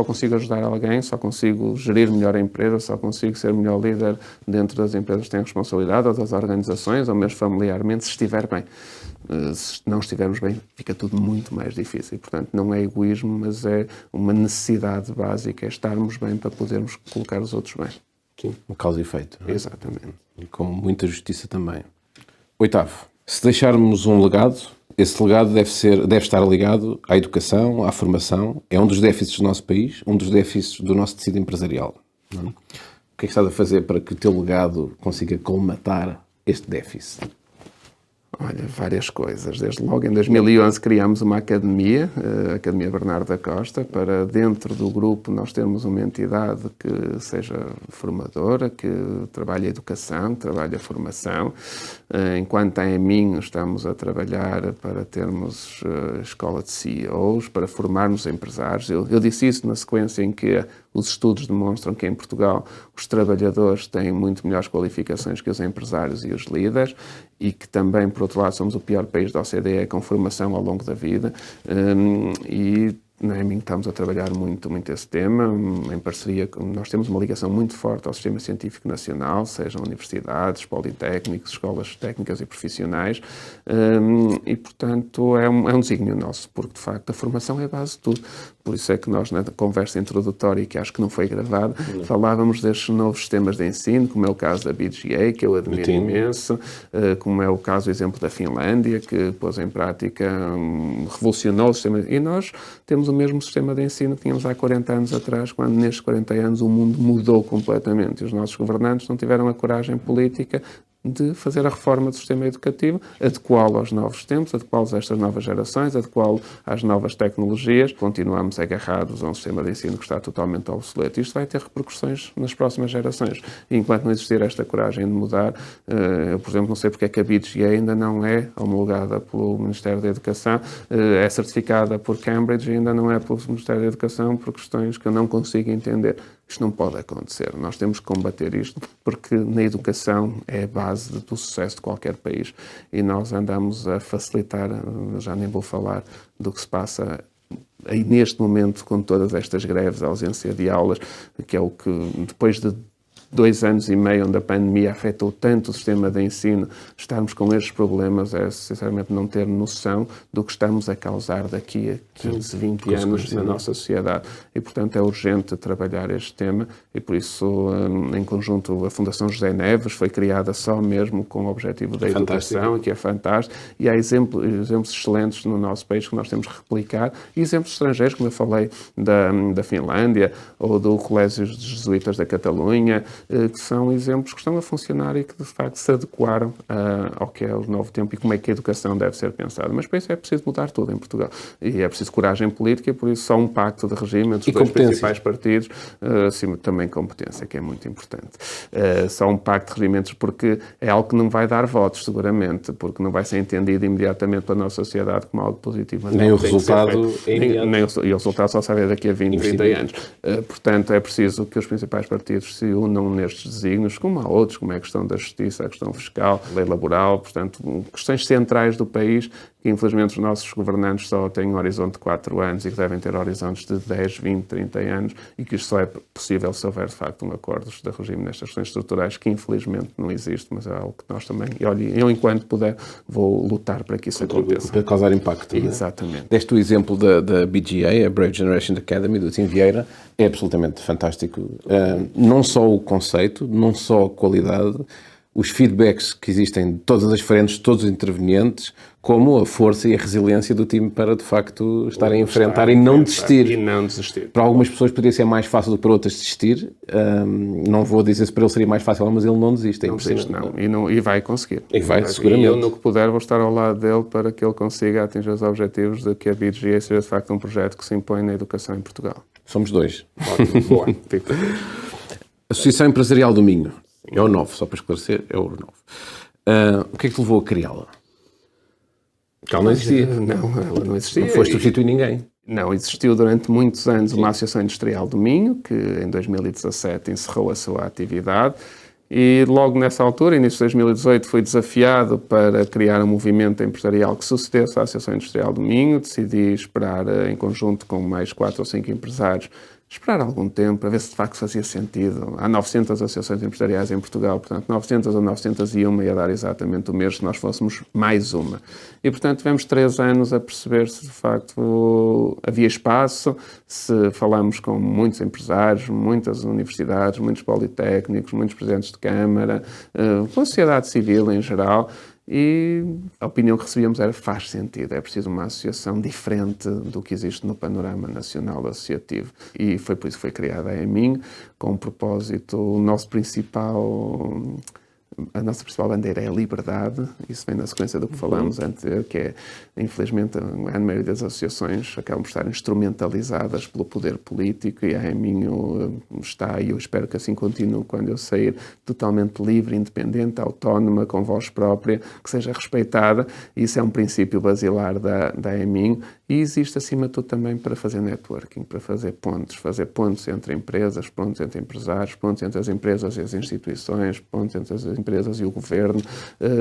consigo ajudar alguém, só consigo gerir melhor a empresa, só consigo ser melhor líder dentro das empresas que têm responsabilidade, ou das organizações, ou mesmo familiarmente, se estiver bem. Se não estivermos bem, fica tudo muito mais difícil. E, portanto, não é egoísmo, mas é uma necessidade básica, é estarmos bem para podermos colocar os outros bem. Sim, uma causa e efeito. Não é? Exatamente. E com muita justiça também. Oitavo, se deixarmos um legado, esse legado deve estar ligado à educação, à formação. É um dos déficits do nosso país, um dos déficits do nosso tecido empresarial. Não é? O que é que estás a fazer para que o teu legado consiga colmatar este déficit? Olha, várias coisas. Desde logo em 2011 criámos uma academia, a Academia Bernardo da Costa, para dentro do grupo nós termos uma entidade que seja formadora, que trabalhe a educação, que trabalhe a formação. Enquanto em mim estamos a trabalhar para termos a escola de CEOs, para formarmos empresários. Eu disse isso na sequência em que os estudos demonstram que em Portugal os trabalhadores têm muito melhores qualificações que os empresários e os líderes, e que também, por outro lado, somos o pior país da OCDE com formação ao longo da vida. E na EMIN estamos a trabalhar muito esse tema, em parceria nós temos uma ligação muito forte ao Sistema Científico Nacional, sejam universidades, politécnicos, escolas técnicas e profissionais, e, portanto, é um desígnio nosso, porque, de facto, a formação é a base de tudo. Por isso é que nós, na conversa introdutória, que acho que não foi gravada, falávamos destes novos sistemas de ensino, como é o caso da BGA, que eu admiro imenso, como é o caso, o exemplo da Finlândia, que pôs em prática, revolucionou o sistema. E nós temos o mesmo sistema de ensino que tínhamos há 40 anos atrás, quando nestes 40 anos o mundo mudou completamente. E os nossos governantes não tiveram a coragem política de fazer a reforma do sistema educativo, adequá-lo aos novos tempos, adequá-lo a estas novas gerações, adequá-lo às novas tecnologias. Continuamos agarrados a um sistema de ensino que está totalmente obsoleto. Isto vai ter repercussões nas próximas gerações. E enquanto não existir esta coragem de mudar, eu, por exemplo, não sei porque é que a BGA ainda não é homologada pelo Ministério da Educação, é certificada por Cambridge e ainda não é pelo Ministério da Educação por questões que eu não consigo entender. Isto não pode acontecer. Nós temos que combater isto porque na educação é a base do sucesso de qualquer país e nós andamos a facilitar, já nem vou falar do que se passa aí neste momento com todas estas greves, a ausência de aulas, que é o que depois de 2 anos e meio onde a pandemia afetou tanto o sistema de ensino, estarmos com estes problemas é, sinceramente, não ter noção do que estamos a causar daqui a 15, 20 anos na nossa sociedade. E, portanto, é urgente trabalhar este tema e, por isso, em conjunto, a Fundação José Neves foi criada só mesmo com o objetivo da educação, que é fantástico, e há exemplos excelentes no nosso país que nós temos que replicar, e exemplos estrangeiros, como eu falei, da Finlândia, ou do Colégio dos Jesuítas da Catalunha, que são exemplos que estão a funcionar e que, de facto, se adequaram ao que é o novo tempo e como é que a educação deve ser pensada. Mas para isso é preciso mudar tudo em Portugal. E é preciso coragem política, e por isso só um pacto de regime entre os dois principais partidos, acima também competência, que é muito importante. Só um pacto de regime entre, porque é algo que não vai dar votos, seguramente, porque não vai ser entendido imediatamente pela nossa sociedade como algo positivo. Mas nem o resultado e o resultado só sai daqui a 20, 30 anos. Portanto, é preciso que os principais partidos se unam nestes desígnios, como há outros, como é a questão da justiça, a questão fiscal, a lei laboral, portanto, questões centrais do país que, infelizmente, os nossos governantes só têm um horizonte de 4 anos e que devem ter horizontes de 10, 20, 30 anos e que isto só é possível se houver, de facto, um acordo de regime nestas questões estruturais, que, infelizmente, não existe, mas é algo que nós também, e olha, eu, enquanto puder, vou lutar para que isso aconteça. Para causar impacto. Exatamente. Deste o exemplo da BGA, a Brave Generation Academy, do Tim Vieira, é absolutamente fantástico. Não só o conceito, não só a qualidade, os feedbacks que existem de todas as frentes, de todos os intervenientes, como a força e a resiliência do time para, de facto, estar a enfrentar e não desistir. E não desistir. Para algumas pessoas poderia ser mais fácil do que para outras desistir. Não vou dizer se para ele seria mais fácil, mas ele não desiste. Não desiste, não. E vai conseguir. E vai, seguramente. E eu, no que puder, vou estar ao lado dele para que ele consiga atingir os objetivos de que a BGA seja, de facto, um projeto que se impõe na educação em Portugal. Somos dois. Ótimo, boa. Associação Empresarial do Minho. É o 9, só para esclarecer, é o 9. O que é que te levou a criá-la? Porque ela não existia. Não, ela não existia. Não foste substituir ninguém. Não, existiu durante muitos anos uma Associação Industrial do Minho, que em 2017 encerrou a sua atividade. E logo nessa altura, início de 2018, fui desafiado para criar um movimento empresarial que sucedesse à Associação Industrial do Minho. Decidi esperar, em conjunto com mais 4 ou 5 empresários, esperar algum tempo para ver se de facto fazia sentido. Há 900 associações empresariais em Portugal, portanto 900 ou 901 ia dar exatamente o mesmo se nós fôssemos mais uma. E portanto tivemos 3 anos a perceber se de facto havia espaço, se falamos com muitos empresários, muitas universidades, muitos politécnicos, muitos presidentes de Câmara, com a sociedade civil em geral. E a opinião que recebíamos era: faz sentido, é preciso uma associação diferente do que existe no panorama nacional associativo. E foi por isso que foi criada a EMIN, com um propósito, a nossa principal bandeira é a liberdade. Isso vem na sequência do que falámos antes, que é, infelizmente, a grande maioria das associações acabam por estar instrumentalizadas pelo poder político, e a EMIN está, e eu espero que assim continue quando eu sair, totalmente livre, independente, autónoma, com voz própria, que seja respeitada. Isso é um princípio basilar da EMIN, e existe, acima de tudo, também para fazer networking, para fazer pontos entre empresas, pontos entre empresários, pontos entre as empresas e as instituições, pontos entre as empresas e o governo,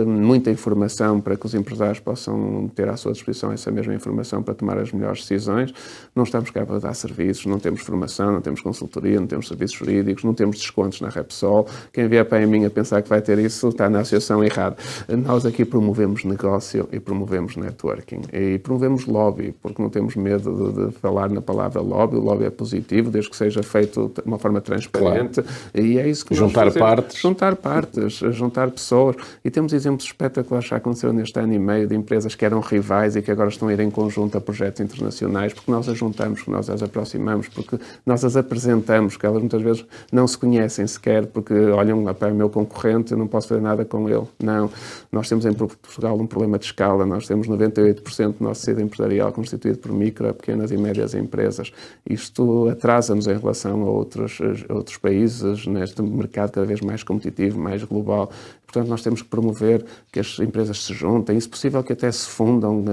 muita informação para que os empresários possam ter à sua disposição essa mesma informação para tomar as melhores decisões. Não estamos cá para dar serviços, não temos formação, não temos consultoria, não temos serviços jurídicos, não temos descontos na Repsol. Quem vier para a EMIN a pensar que vai ter isso está na associação errada. Nós aqui promovemos negócio e promovemos networking e promovemos lobby, porque não temos medo de falar na palavra lobby. O lobby é positivo, desde que seja feito de uma forma transparente. Claro. E é isso que juntar partes. Juntar pessoas. E temos exemplos espetaculares que já aconteceram neste ano e meio de empresas que eram rivais e que agora estão a ir em conjunto a projetos internacionais, porque nós as juntamos, porque nós as aproximamos, porque nós as apresentamos, que elas muitas vezes não se conhecem sequer, porque olham para o meu concorrente, eu não posso fazer nada com ele. Não. Nós temos em Portugal um problema de escala. Nós temos 98% do nosso tecido empresarial constituído por micro, pequenas e médias empresas. Isto atrasa-nos em relação a outros países neste mercado cada vez mais competitivo, mais global. Portanto, nós temos que promover que as empresas se juntem, se possível que até se fundam.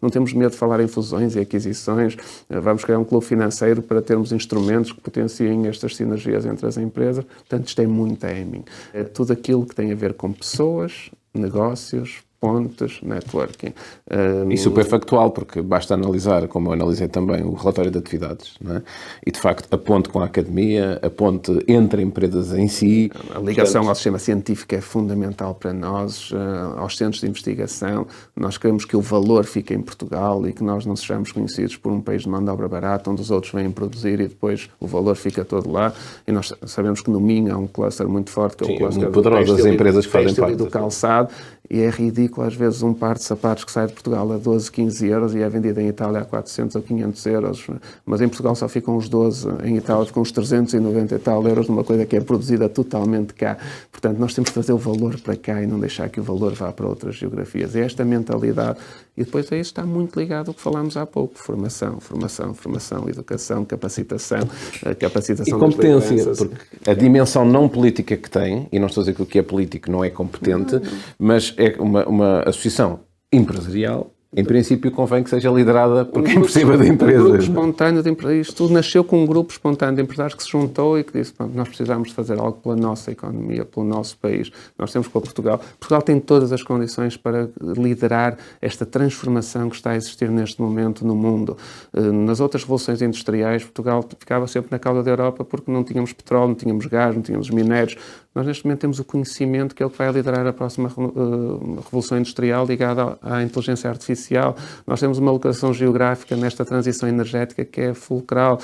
Não temos medo de falar em fusões e aquisições. Vamos criar um clube financeiro para termos instrumentos que potenciem estas sinergias entre as empresas. Portanto, isto é muito EMIN. É tudo aquilo que tem a ver com pessoas, negócios, pontes, networking. E super factual, porque basta analisar, como eu analisei também, o relatório de atividades, não é? E de facto a ponte com a academia, a ponte entre empresas em si. A ligação ao sistema científico é fundamental para nós, aos centros de investigação. Nós queremos que o valor fique em Portugal e que nós não sejamos conhecidos por um país de mão de obra barata, onde os outros vêm produzir e depois o valor fica todo lá. E nós sabemos que no Minho há um cluster muito forte, que é o cluster muito poderoso das empresas que fazem parte do calçado, E é ridículo, às vezes, um par de sapatos que sai de Portugal a 12, 15 euros e é vendido em Itália a 400 ou 500 euros. Mas em Portugal só ficam os 12, em Itália ficam os 390 e tal euros numa coisa que é produzida totalmente cá. Portanto, nós temos que trazer o valor para cá e não deixar que o valor vá para outras geografias. É esta mentalidade. E depois a isso está muito ligado ao que falámos há pouco. Formação, educação, capacitação e competência, porque a dimensão não política que tem, e não estou a dizer que o que é político não é competente, mas é uma associação empresarial, em princípio convém que seja liderada por quem perceba de empresas. Um grupo espontâneo de empresários. Isto tudo nasceu com um grupo espontâneo de empresários que se juntou e que disse, pronto, nós precisamos de fazer algo pela nossa economia, pelo nosso país. Nós temos para Portugal. Portugal tem todas as condições para liderar esta transformação que está a existir neste momento no mundo. Nas outras revoluções industriais, Portugal ficava sempre na cauda da Europa porque não tínhamos petróleo, não tínhamos gás, não tínhamos minérios. Nós, neste momento, temos o conhecimento que é o que vai liderar a próxima revolução industrial ligada à inteligência artificial. Nós temos uma localização geográfica nesta transição energética que é fulcral.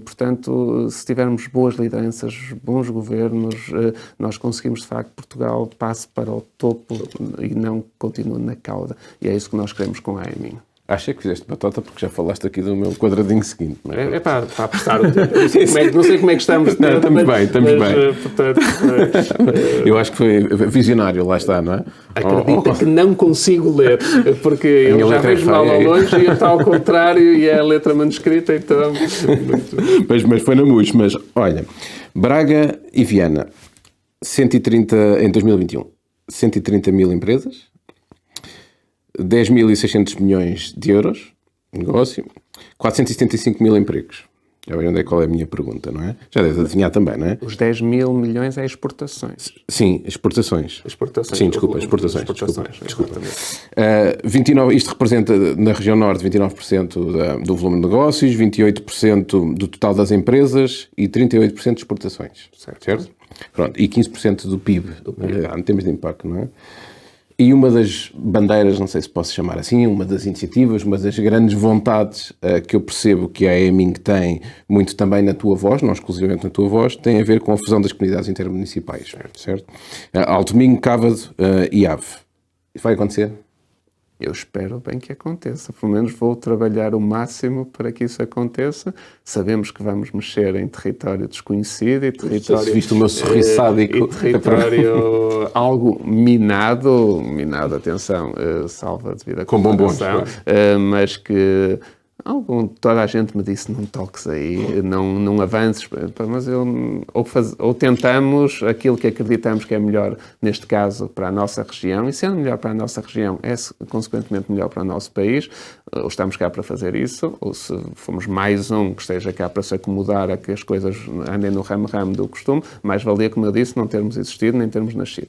Portanto, se tivermos boas lideranças, bons governos, nós conseguimos, de facto, que Portugal passe para o topo e não continue na cauda. E é isso que nós queremos com a AEMIN. Acha que fizeste batota porque já falaste aqui do meu quadradinho seguinte. Mas... É para apressar o tempo. Não sei como é que estamos. Não, estamos bem. Portanto, eu acho que foi visionário, lá está, não é? Acredita que não consigo ler, porque eu já vejo mal ao longe e está ao contrário e é a letra manuscrita, então... mas foi na MUS. Mas, olha, Braga e Viana, 130 em 2021, 130 mil empresas, 10.600 milhões de euros, negócio, 475 mil empregos. Já vejo onde é qual é a minha pergunta, não é? Já deves adivinhar também, não é? Os 10 mil milhões é exportações. Sim, exportações. Sim, desculpa, exportações. 29, isto representa, na região norte, 29% do volume de negócios, 28% do total das empresas e 38% de exportações. Certo? Pronto, e 15% do PIB, em termos de impacto, não é? E uma das bandeiras, não sei se posso chamar assim, uma das iniciativas, uma das grandes vontades que eu percebo que a AEMIN tem, muito também na tua voz, não exclusivamente na tua voz, tem a ver com a fusão das comunidades intermunicipais, certo? Alto Minho, Cávado e Ave. Isso vai acontecer? Eu espero bem que aconteça. Pelo menos vou trabalhar o máximo para que isso aconteça. Sabemos que vamos mexer em território desconhecido e território... Se viste o meu sorriso sádico... E território algo minado, atenção, salva devido a comparação, mas que... toda a gente me disse, não toques aí, não avances, mas ou tentamos aquilo que acreditamos que é melhor, neste caso, para a nossa região, e sendo melhor para a nossa região, é consequentemente melhor para o nosso país, ou estamos cá para fazer isso, ou se formos mais um que esteja cá para se acomodar a que as coisas andem no ramo-ramo do costume, mais valia, como eu disse, não termos existido nem termos nascido.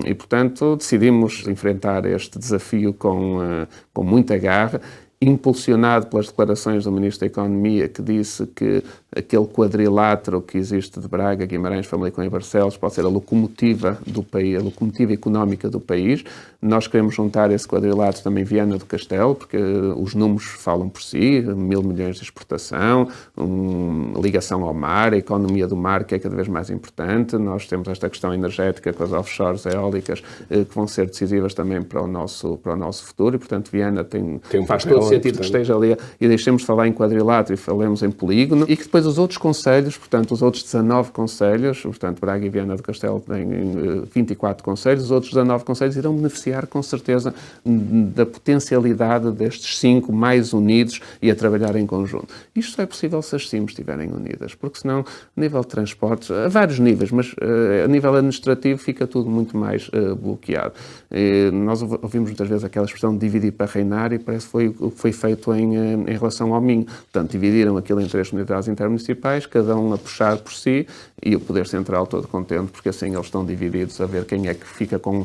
E, portanto, decidimos enfrentar este desafio com muita garra, impulsionado pelas declarações do Ministro da Economia, que disse que aquele quadrilátero que existe de Braga, Guimarães, Famalicão e Barcelos pode ser a locomotiva do país, a locomotiva económica do país. Nós queremos juntar esse quadrilátero também Viana do Castelo, porque os números falam por si, 1.000 milhões de exportação, ligação ao mar, a economia do mar, que é cada vez mais importante. Nós temos esta questão energética com as offshores eólicas, que vão ser decisivas também para o nosso futuro, e, portanto, Viana faz todo sentido que esteja ali, e deixemos de falar em quadrilátero e falemos em polígono, e que depois os outros concelhos, portanto, os outros 19 concelhos, portanto, Braga e Viana do Castelo têm 24 concelhos, os outros 19 concelhos irão beneficiar, com certeza, da potencialidade destes 5 mais unidos e a trabalhar em conjunto. Isto só é possível se as CIMs estiverem unidas, porque senão, a nível de transportes, a vários níveis, mas a nível administrativo fica tudo muito mais bloqueado. Nós ouvimos muitas vezes aquela expressão de dividir para reinar, e parece que foi o que foi feito em relação ao Minho. Portanto, dividiram aquilo em 3 comunidades intermunicipais, cada um a puxar por si, e o Poder Central todo contente, porque assim eles estão divididos a ver quem é que fica com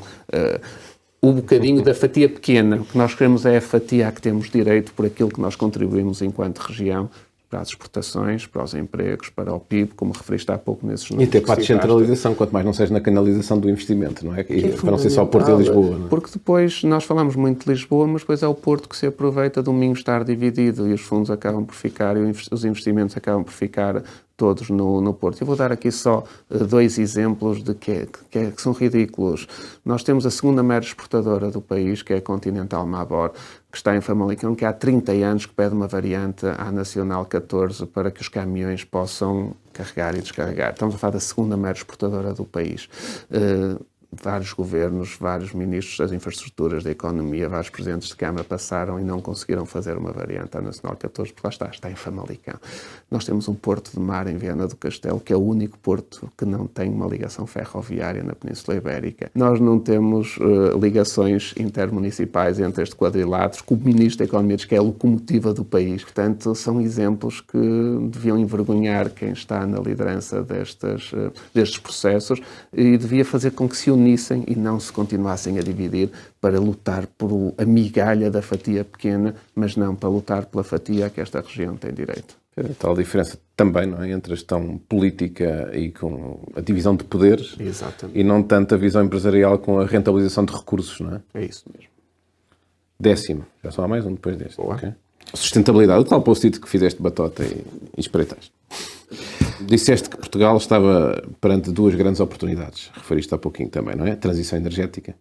o bocadinho da fatia pequena. O que nós queremos é a fatia a que temos direito por aquilo que nós contribuímos enquanto região, para as exportações, para os empregos, para o PIB, como referiste há pouco nesses números. E ter para a descentralização, quanto mais não seja na canalização do investimento, não é? Para não ser só o Porto e Lisboa, não é? Porque depois, nós falamos muito de Lisboa, mas depois é o Porto que se aproveita do Minho estar dividido, e os fundos acabam por ficar, e os investimentos acabam por ficar todos no Porto. Eu vou dar aqui só 2 exemplos de que são ridículos. Nós temos a segunda maior exportadora do país, que é a Continental Mabor, que está em Famalicão, que há 30 anos que pede uma variante à Nacional 14 para que os caminhões possam carregar e descarregar. Estamos a falar da segunda maior exportadora do país. Vários governos, vários ministros das infraestruturas, da economia, vários presidentes de Câmara passaram e não conseguiram fazer uma variante à Nacional 14, porque lá está em Famalicão. Nós temos um porto de mar em Viana do Castelo, que é o único porto que não tem uma ligação ferroviária na Península Ibérica. Nós não temos ligações intermunicipais entre este quadrilátero, que o Ministro da Economia diz que é a locomotiva do país. Portanto, são exemplos que deviam envergonhar quem está na liderança destes processos e devia fazer com que se unissem e não se continuassem a dividir para lutar por a migalha da fatia pequena, mas não para lutar pela fatia a que esta região tem direito. É tal diferença também, não é, entre a gestão política e com a divisão de poderes. Exatamente. E não tanto a visão empresarial com a rentabilização de recursos, não é? É isso mesmo. 10º. Já só há mais um depois deste. Boa. Okay? Sustentabilidade. O tal post-it que fizeste batota e espreitaste. Disseste que Portugal estava perante 2 grandes oportunidades. Referiste há pouquinho também, não é? A transição energética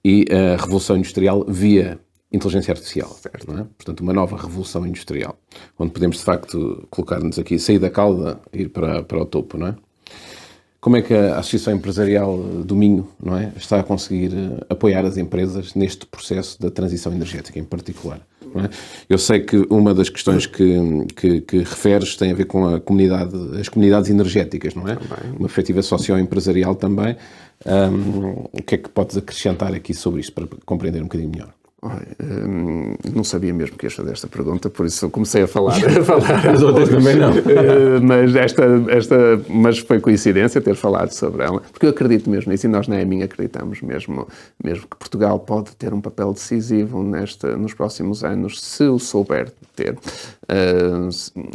e a revolução industrial via inteligência artificial. Certo. Não é? Portanto, uma nova revolução industrial, onde podemos, de facto, colocar-nos aqui, sair da cauda e ir para o topo, não é? Como é que a Associação Empresarial do Minho, não é, está a conseguir apoiar as empresas neste processo da transição energética em particular? Não é? Eu sei que uma das questões que referes tem a ver com as comunidades energéticas, não é? Também. Uma perspectiva socio-empresarial também. O que é que podes acrescentar aqui sobre isto para compreender um bocadinho melhor? Não sabia mesmo que ias fazer esta pergunta, por isso eu comecei a falar. As outras também não. Mas foi coincidência ter falado sobre ela, porque eu acredito mesmo nisso e nós na EMIN acreditamos mesmo que Portugal pode ter um papel decisivo nos próximos anos, se o souber ter.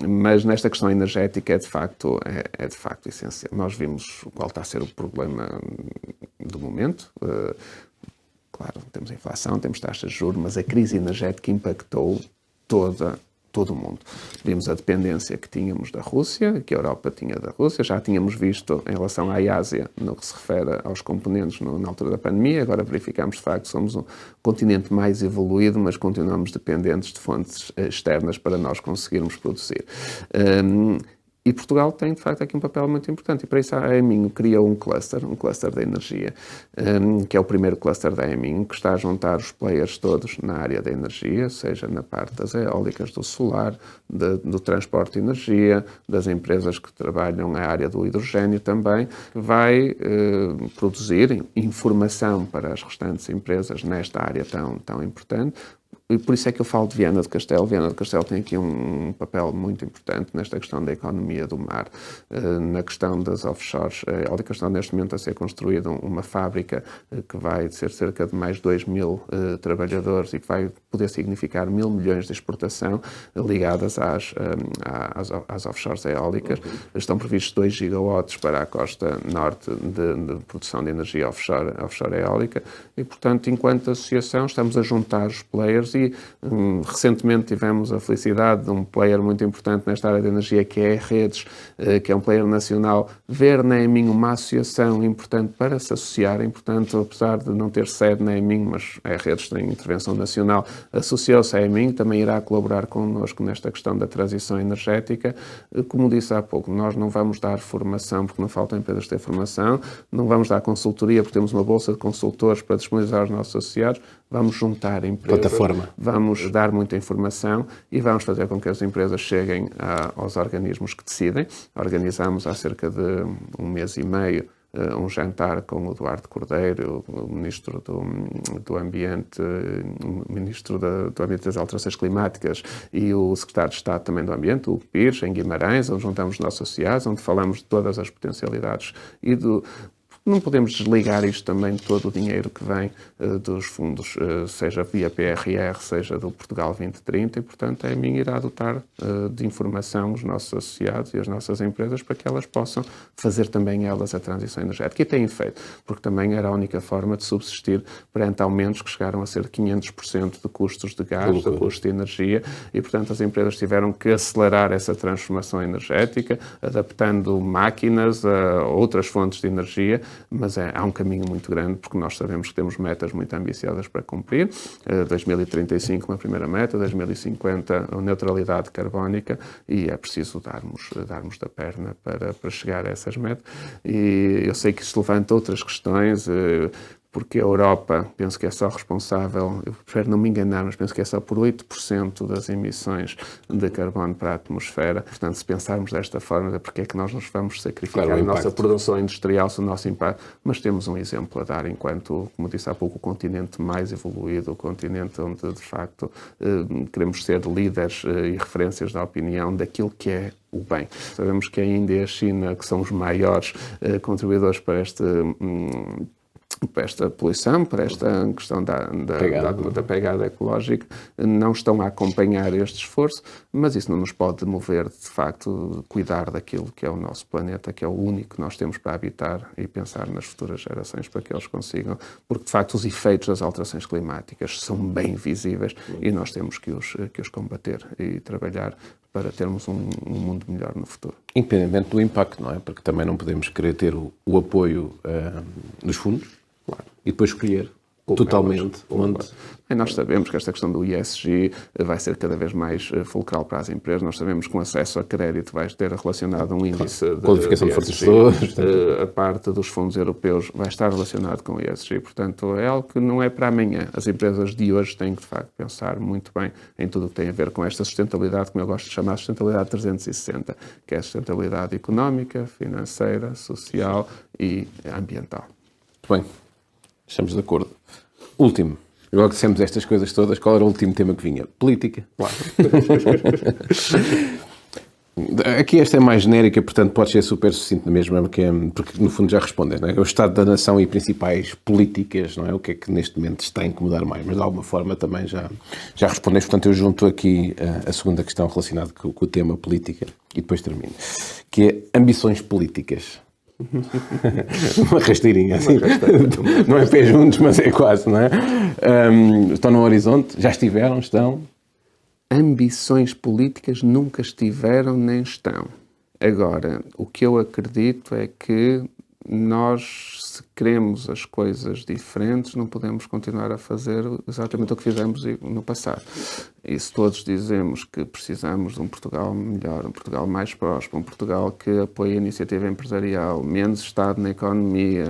Mas nesta questão energética é de facto essencial. Nós vimos qual está a ser o problema do momento. Claro, temos a inflação, temos taxas de juros, mas a crise energética impactou todo o mundo. Vimos a dependência que tínhamos da Rússia, que a Europa tinha da Rússia, já tínhamos visto em relação à Ásia, no que se refere aos componentes na altura da pandemia, agora verificamos de facto que somos um continente mais evoluído, mas continuamos dependentes de fontes externas para nós conseguirmos produzir. E Portugal tem, de facto, aqui um papel muito importante. E para isso a EMIN criou um cluster da energia, que é o primeiro cluster da EMIN, que está a juntar os players todos na área da energia, seja na parte das eólicas, do solar, do transporte de energia, das empresas que trabalham na área do hidrogênio também, que vai produzir informação para as restantes empresas nesta área tão importante. E por isso é que eu falo de Viana do Castelo. Viana do Castelo tem aqui um papel muito importante nesta questão da economia do mar, na questão das offshores. A eólica está neste momento a ser construída uma fábrica que vai ser cerca de mais 2.000 trabalhadores e que vai poder significar 1.000 milhões de exportação ligadas às offshores eólicas. Estão previstos 2 gigawatts para a costa norte de produção de energia offshore eólica e, portanto, enquanto associação, estamos a juntar os players e recentemente tivemos a felicidade de um player muito importante nesta área de energia, que é a Redes, que é um player nacional, ver na EMIN uma associação importante para se associarem. Portanto, apesar de não ter sede na EMIN, mas a Redes tem intervenção nacional, associou-se à EMIN, também irá colaborar connosco nesta questão da transição energética. Como disse há pouco, nós não vamos dar formação porque não faltam empresas que têm formação, não vamos dar consultoria porque temos uma bolsa de consultores para disponibilizar aos nossos associados, vamos juntar empresas, plataforma. Vamos dar muita informação e vamos fazer com que as empresas cheguem aos organismos que decidem. Organizamos há cerca de um mês e meio um jantar com o Eduardo Cordeiro, o Ministro do Ambiente, o Ministro do Ambiente das Alterações Climáticas e o Secretário de Estado também do Ambiente, o Pires, em Guimarães, onde juntamos os nossos associados, onde falamos de todas as potencialidades e Não podemos desligar isto também de todo o dinheiro que vem dos fundos, seja via PRR, seja do Portugal 2030, e, portanto, é a mim ir a adotar de informação os nossos associados e as nossas empresas para que elas possam fazer também elas a transição energética. E têm feito, porque também era a única forma de subsistir perante aumentos que chegaram a ser de 500% de custos de gás, de custos de energia, e, portanto, as empresas tiveram que acelerar essa transformação energética, adaptando máquinas a outras fontes de energia, mas há um caminho muito grande, porque nós sabemos que temos metas muito ambiciosas para cumprir. 2035 uma primeira meta, 2050 a neutralidade carbónica, e é preciso darmos da perna para chegar a essas metas. E eu sei que isto levanta outras questões, porque a Europa, penso que é só responsável, eu prefiro não me enganar, mas penso que é só por 8% das emissões de carbono para a atmosfera. Portanto, se pensarmos desta forma, porque é que nós nos vamos sacrificar a nossa produção industrial, o nosso impacto? Mas temos um exemplo a dar enquanto, como disse há pouco, o continente mais evoluído, o continente onde, de facto, queremos ser líderes e referências da opinião daquilo que é o bem. Sabemos que a Índia e a China, que são os maiores contribuidores para esta poluição, para esta questão da pegada ecológica, não estão a acompanhar este esforço, mas isso não nos pode mover, de facto, cuidar daquilo que é o nosso planeta, que é o único que nós temos para habitar, e pensar nas futuras gerações para que eles consigam, porque, de facto, os efeitos das alterações climáticas são bem visíveis e nós temos que os combater e trabalhar para termos um mundo melhor no futuro. Independentemente do impacto, não é? Porque também não podemos querer ter o apoio nos fundos, claro, e depois escolher totalmente onde... E nós sabemos que esta questão do ESG vai ser cada vez mais fulcral para as empresas. Nós sabemos que o acesso a crédito vai ter relacionado a um índice de qualificação de fornecedores. A parte dos fundos europeus vai estar relacionado com o ESG. Portanto, é algo que não é para amanhã. As empresas de hoje têm que, de facto, pensar muito bem em tudo o que tem a ver com esta sustentabilidade, como eu gosto de chamar, sustentabilidade 360, que é a sustentabilidade económica, financeira, social e ambiental. Muito bem. Estamos de acordo. Último. Agora que dissemos estas coisas todas, qual era o último tema que vinha? Política. Claro. Aqui esta é mais genérica, portanto pode ser super sucinto na mesma, porque no fundo já respondes, não é? O estado da nação e principais políticas, não é? O que é que neste momento está a incomodar mais, mas de alguma forma também já respondeste, portanto eu junto aqui a segunda questão relacionada com o tema política e depois termino, que é ambições políticas. Uma rasteirinha assim. Não é pé juntos, mas é quase, não é? Estão no horizonte? Já estiveram? Estão? Ambições políticas nunca estiveram nem estão. Agora, o que eu acredito é que nós, se queremos as coisas diferentes, não podemos continuar a fazer exatamente o que fizemos no passado. E se todos dizemos que precisamos de um Portugal melhor, um Portugal mais próspero, um Portugal que apoie a iniciativa empresarial, menos Estado na economia,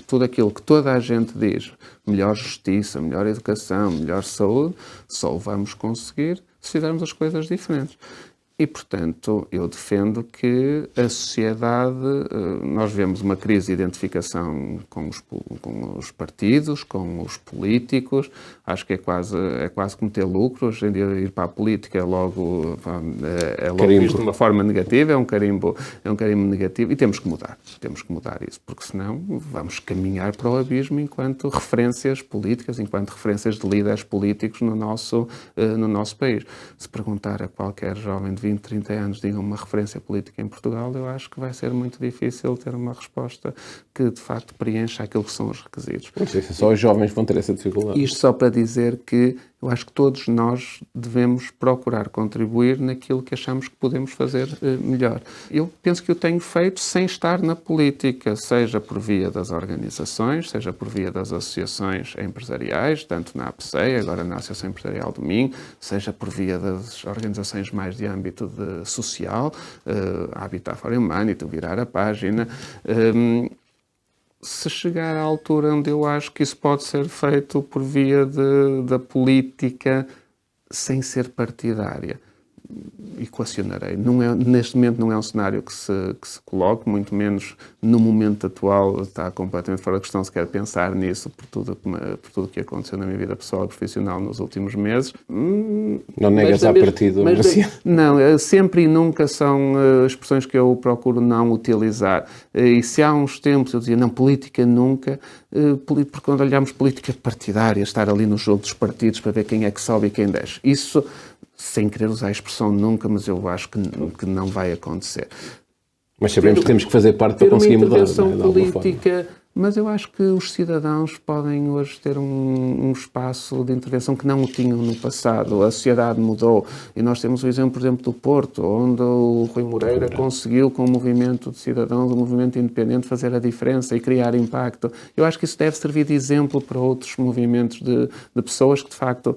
tudo aquilo que toda a gente diz, melhor justiça, melhor educação, melhor saúde, só o vamos conseguir se fizermos as coisas diferentes. E, portanto, eu defendo que a sociedade, nós vemos uma crise de identificação com os partidos, com os políticos, acho que é quase como ter lucro. Hoje em dia ir para a política é logo visto de uma forma negativa, é um carimbo negativo, e temos que mudar isso, porque senão vamos caminhar para o abismo enquanto referências políticas, enquanto referências de líderes políticos no nosso país. Se perguntar a qualquer jovem de 20, 30 anos, digam uma referência política em Portugal, eu acho que vai ser muito difícil ter uma resposta que, de facto, preencha aquilo que são os requisitos. Não sei se só os jovens vão ter essa dificuldade. Isto só para dizer que eu acho que todos nós devemos procurar contribuir naquilo que achamos que podemos fazer melhor. Eu penso que eu tenho feito sem estar na política, seja por via das organizações, seja por via das associações empresariais, tanto na APSEI, agora na Associação Empresarial do Minho, seja por via das organizações mais de âmbito social, Habitat for Humanity, Virar a Página. Se chegar à altura onde eu acho que isso pode ser feito por via da política sem ser partidária, equacionarei. Neste momento não é um cenário que se coloque, muito menos no momento atual, está completamente fora de questão sequer pensar nisso por tudo que aconteceu na minha vida pessoal e profissional nos últimos meses. Não negas à partida? Não, sempre e nunca são expressões que eu procuro não utilizar. E se há uns tempos eu dizia, não, política nunca, porque quando olhamos política partidária, estar ali no jogo dos partidos para ver quem é que sobe e quem desce, isso, sem querer usar a expressão nunca, mas eu acho que não vai acontecer. Mas sabemos que temos que fazer parte para conseguir mudar. Ter uma intervenção política, mas eu acho que os cidadãos podem hoje ter um espaço de intervenção que não o tinham no passado. A sociedade mudou e nós temos o exemplo, por exemplo, do Porto, onde o Rui Moreira conseguiu, com o movimento de cidadãos, o movimento independente, fazer a diferença e criar impacto. Eu acho que isso deve servir de exemplo para outros movimentos de pessoas que, de facto,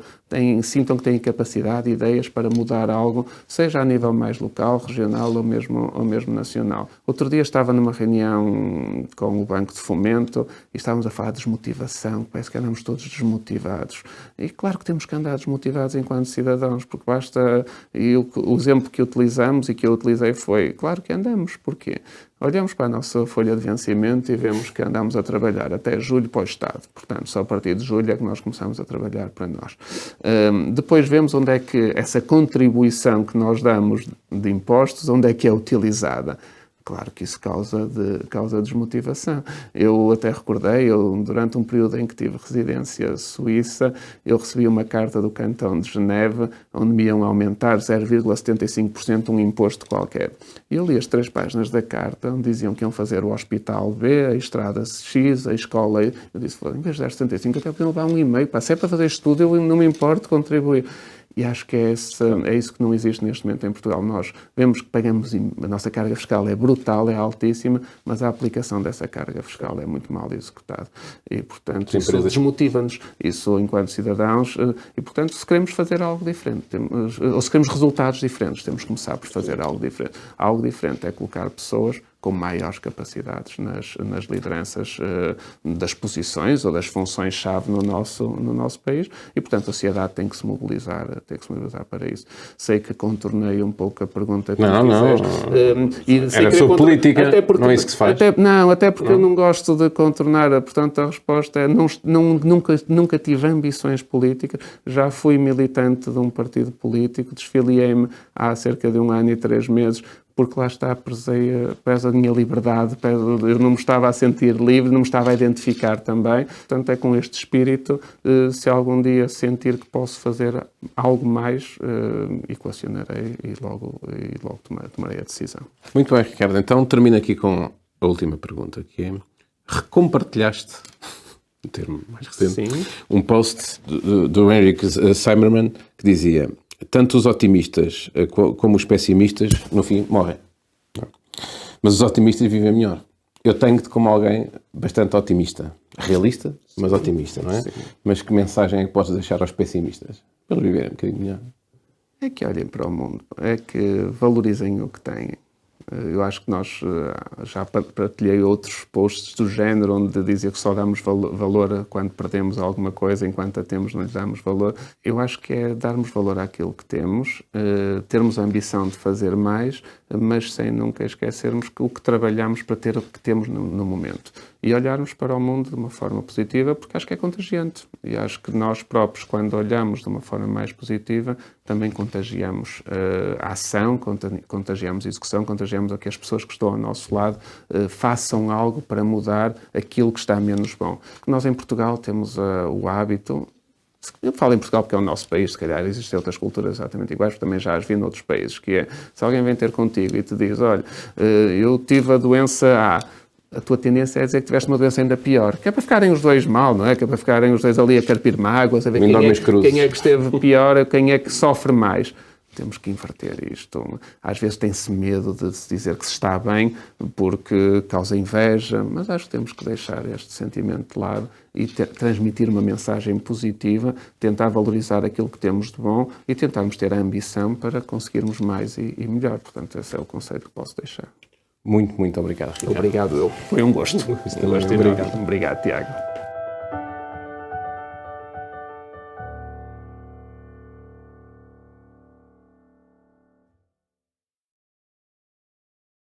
sintam que têm capacidade e ideias para mudar algo, seja a nível mais local, regional ou mesmo nacional. Outro dia estava numa reunião com o Banco de Fomento e estávamos a falar de desmotivação, parece que andamos todos desmotivados. E claro que temos que andar desmotivados enquanto cidadãos, porque basta... E o exemplo que utilizamos e que eu utilizei foi, claro que andamos, porquê? Olhamos para a nossa folha de vencimento e vemos que andamos a trabalhar até julho para o Estado. Portanto, só a partir de julho é que nós começamos a trabalhar para nós. Depois vemos onde é que essa contribuição que nós damos de impostos, onde é que é utilizada. Claro que isso causa desmotivação. Eu até recordei, durante um período em que tive residência suíça, eu recebi uma carta do Cantão de Geneve, onde me iam aumentar 0,75% um imposto qualquer. Eu li as 3 páginas da carta, onde diziam que iam fazer o Hospital B, a Estrada X, a escola... Eu disse, em vez de 0,75, até podiam levar 1,5. Se é para fazer estudo, eu não me importo contribuir. E acho que é isso que não existe neste momento em Portugal. Nós vemos que pagamos, a nossa carga fiscal é brutal, é altíssima, mas a aplicação dessa carga fiscal é muito mal executada. E, portanto, isso desmotiva-nos, isso enquanto cidadãos, e, portanto, se queremos fazer algo diferente, ou se queremos resultados diferentes, temos que começar por fazer algo diferente. Algo diferente é colocar pessoas com maiores capacidades nas lideranças das posições ou das funções-chave no nosso país e, portanto, a sociedade tem que se mobilizar para isso. Sei que contornei um pouco a pergunta que fizeste. Era sobre política, não é isso que se faz? Até porque eu não gosto de contornar, portanto, a resposta é nunca tive ambições políticas, já fui militante de um partido político, desfiliei-me há cerca de 1 ano e 3 meses, porque lá está, preso a minha liberdade, eu não me estava a sentir livre, não me estava a identificar também. Portanto, é com este espírito, se algum dia sentir que posso fazer algo mais, equacionarei e logo tomarei a decisão. Muito bem, Ricardo. Então, termino aqui com a última pergunta, que é, recompartilhaste, um termo mais recente, um post do Henrik Zimmermann que dizia: tanto os otimistas como os pessimistas, no fim, morrem. Mas os otimistas vivem melhor. Eu tenho-te como alguém bastante otimista. Realista, mas otimista, não é? Sim. Mas que mensagem é que podes deixar aos pessimistas? Para eles viverem um bocadinho melhor. É que olhem para o mundo. É que valorizem o que têm. Eu acho que nós já partilhei outros posts do género onde dizia que só damos valor quando perdemos alguma coisa, enquanto a temos não lhe damos valor. Eu acho que é darmos valor àquilo que temos, termos a ambição de fazer mais, mas sem nunca esquecermos que o que trabalhamos para ter o que temos no momento. E olharmos para o mundo de uma forma positiva, porque acho que é contagiante. E acho que nós próprios, quando olhamos de uma forma mais positiva, também contagiamos a ação, contagiamos a execução, contagiamos a que as pessoas que estão ao nosso lado façam algo para mudar aquilo que está menos bom. Nós em Portugal temos o hábito, eu falo em Portugal porque é o nosso país, se calhar existem outras culturas exatamente iguais, porque também já as vi noutros países, que é, se alguém vem ter contigo e te diz, olha, eu tive a doença A, tua tendência é dizer que tiveste uma doença ainda pior, que é para ficarem os dois mal, não é? Que é para ficarem os dois ali a carpir mágoas, a ver quem é que esteve pior, quem é que sofre mais. Temos que inverter isto. Às vezes tem-se medo de se dizer que se está bem porque causa inveja, mas acho que temos que deixar este sentimento de lado e transmitir uma mensagem positiva, tentar valorizar aquilo que temos de bom e tentarmos ter a ambição para conseguirmos mais e melhor. Portanto, esse é o conselho que posso deixar. Muito, muito obrigado, Ricardo. Obrigado eu. Foi um gosto. Obrigado. Obrigado, Tiago.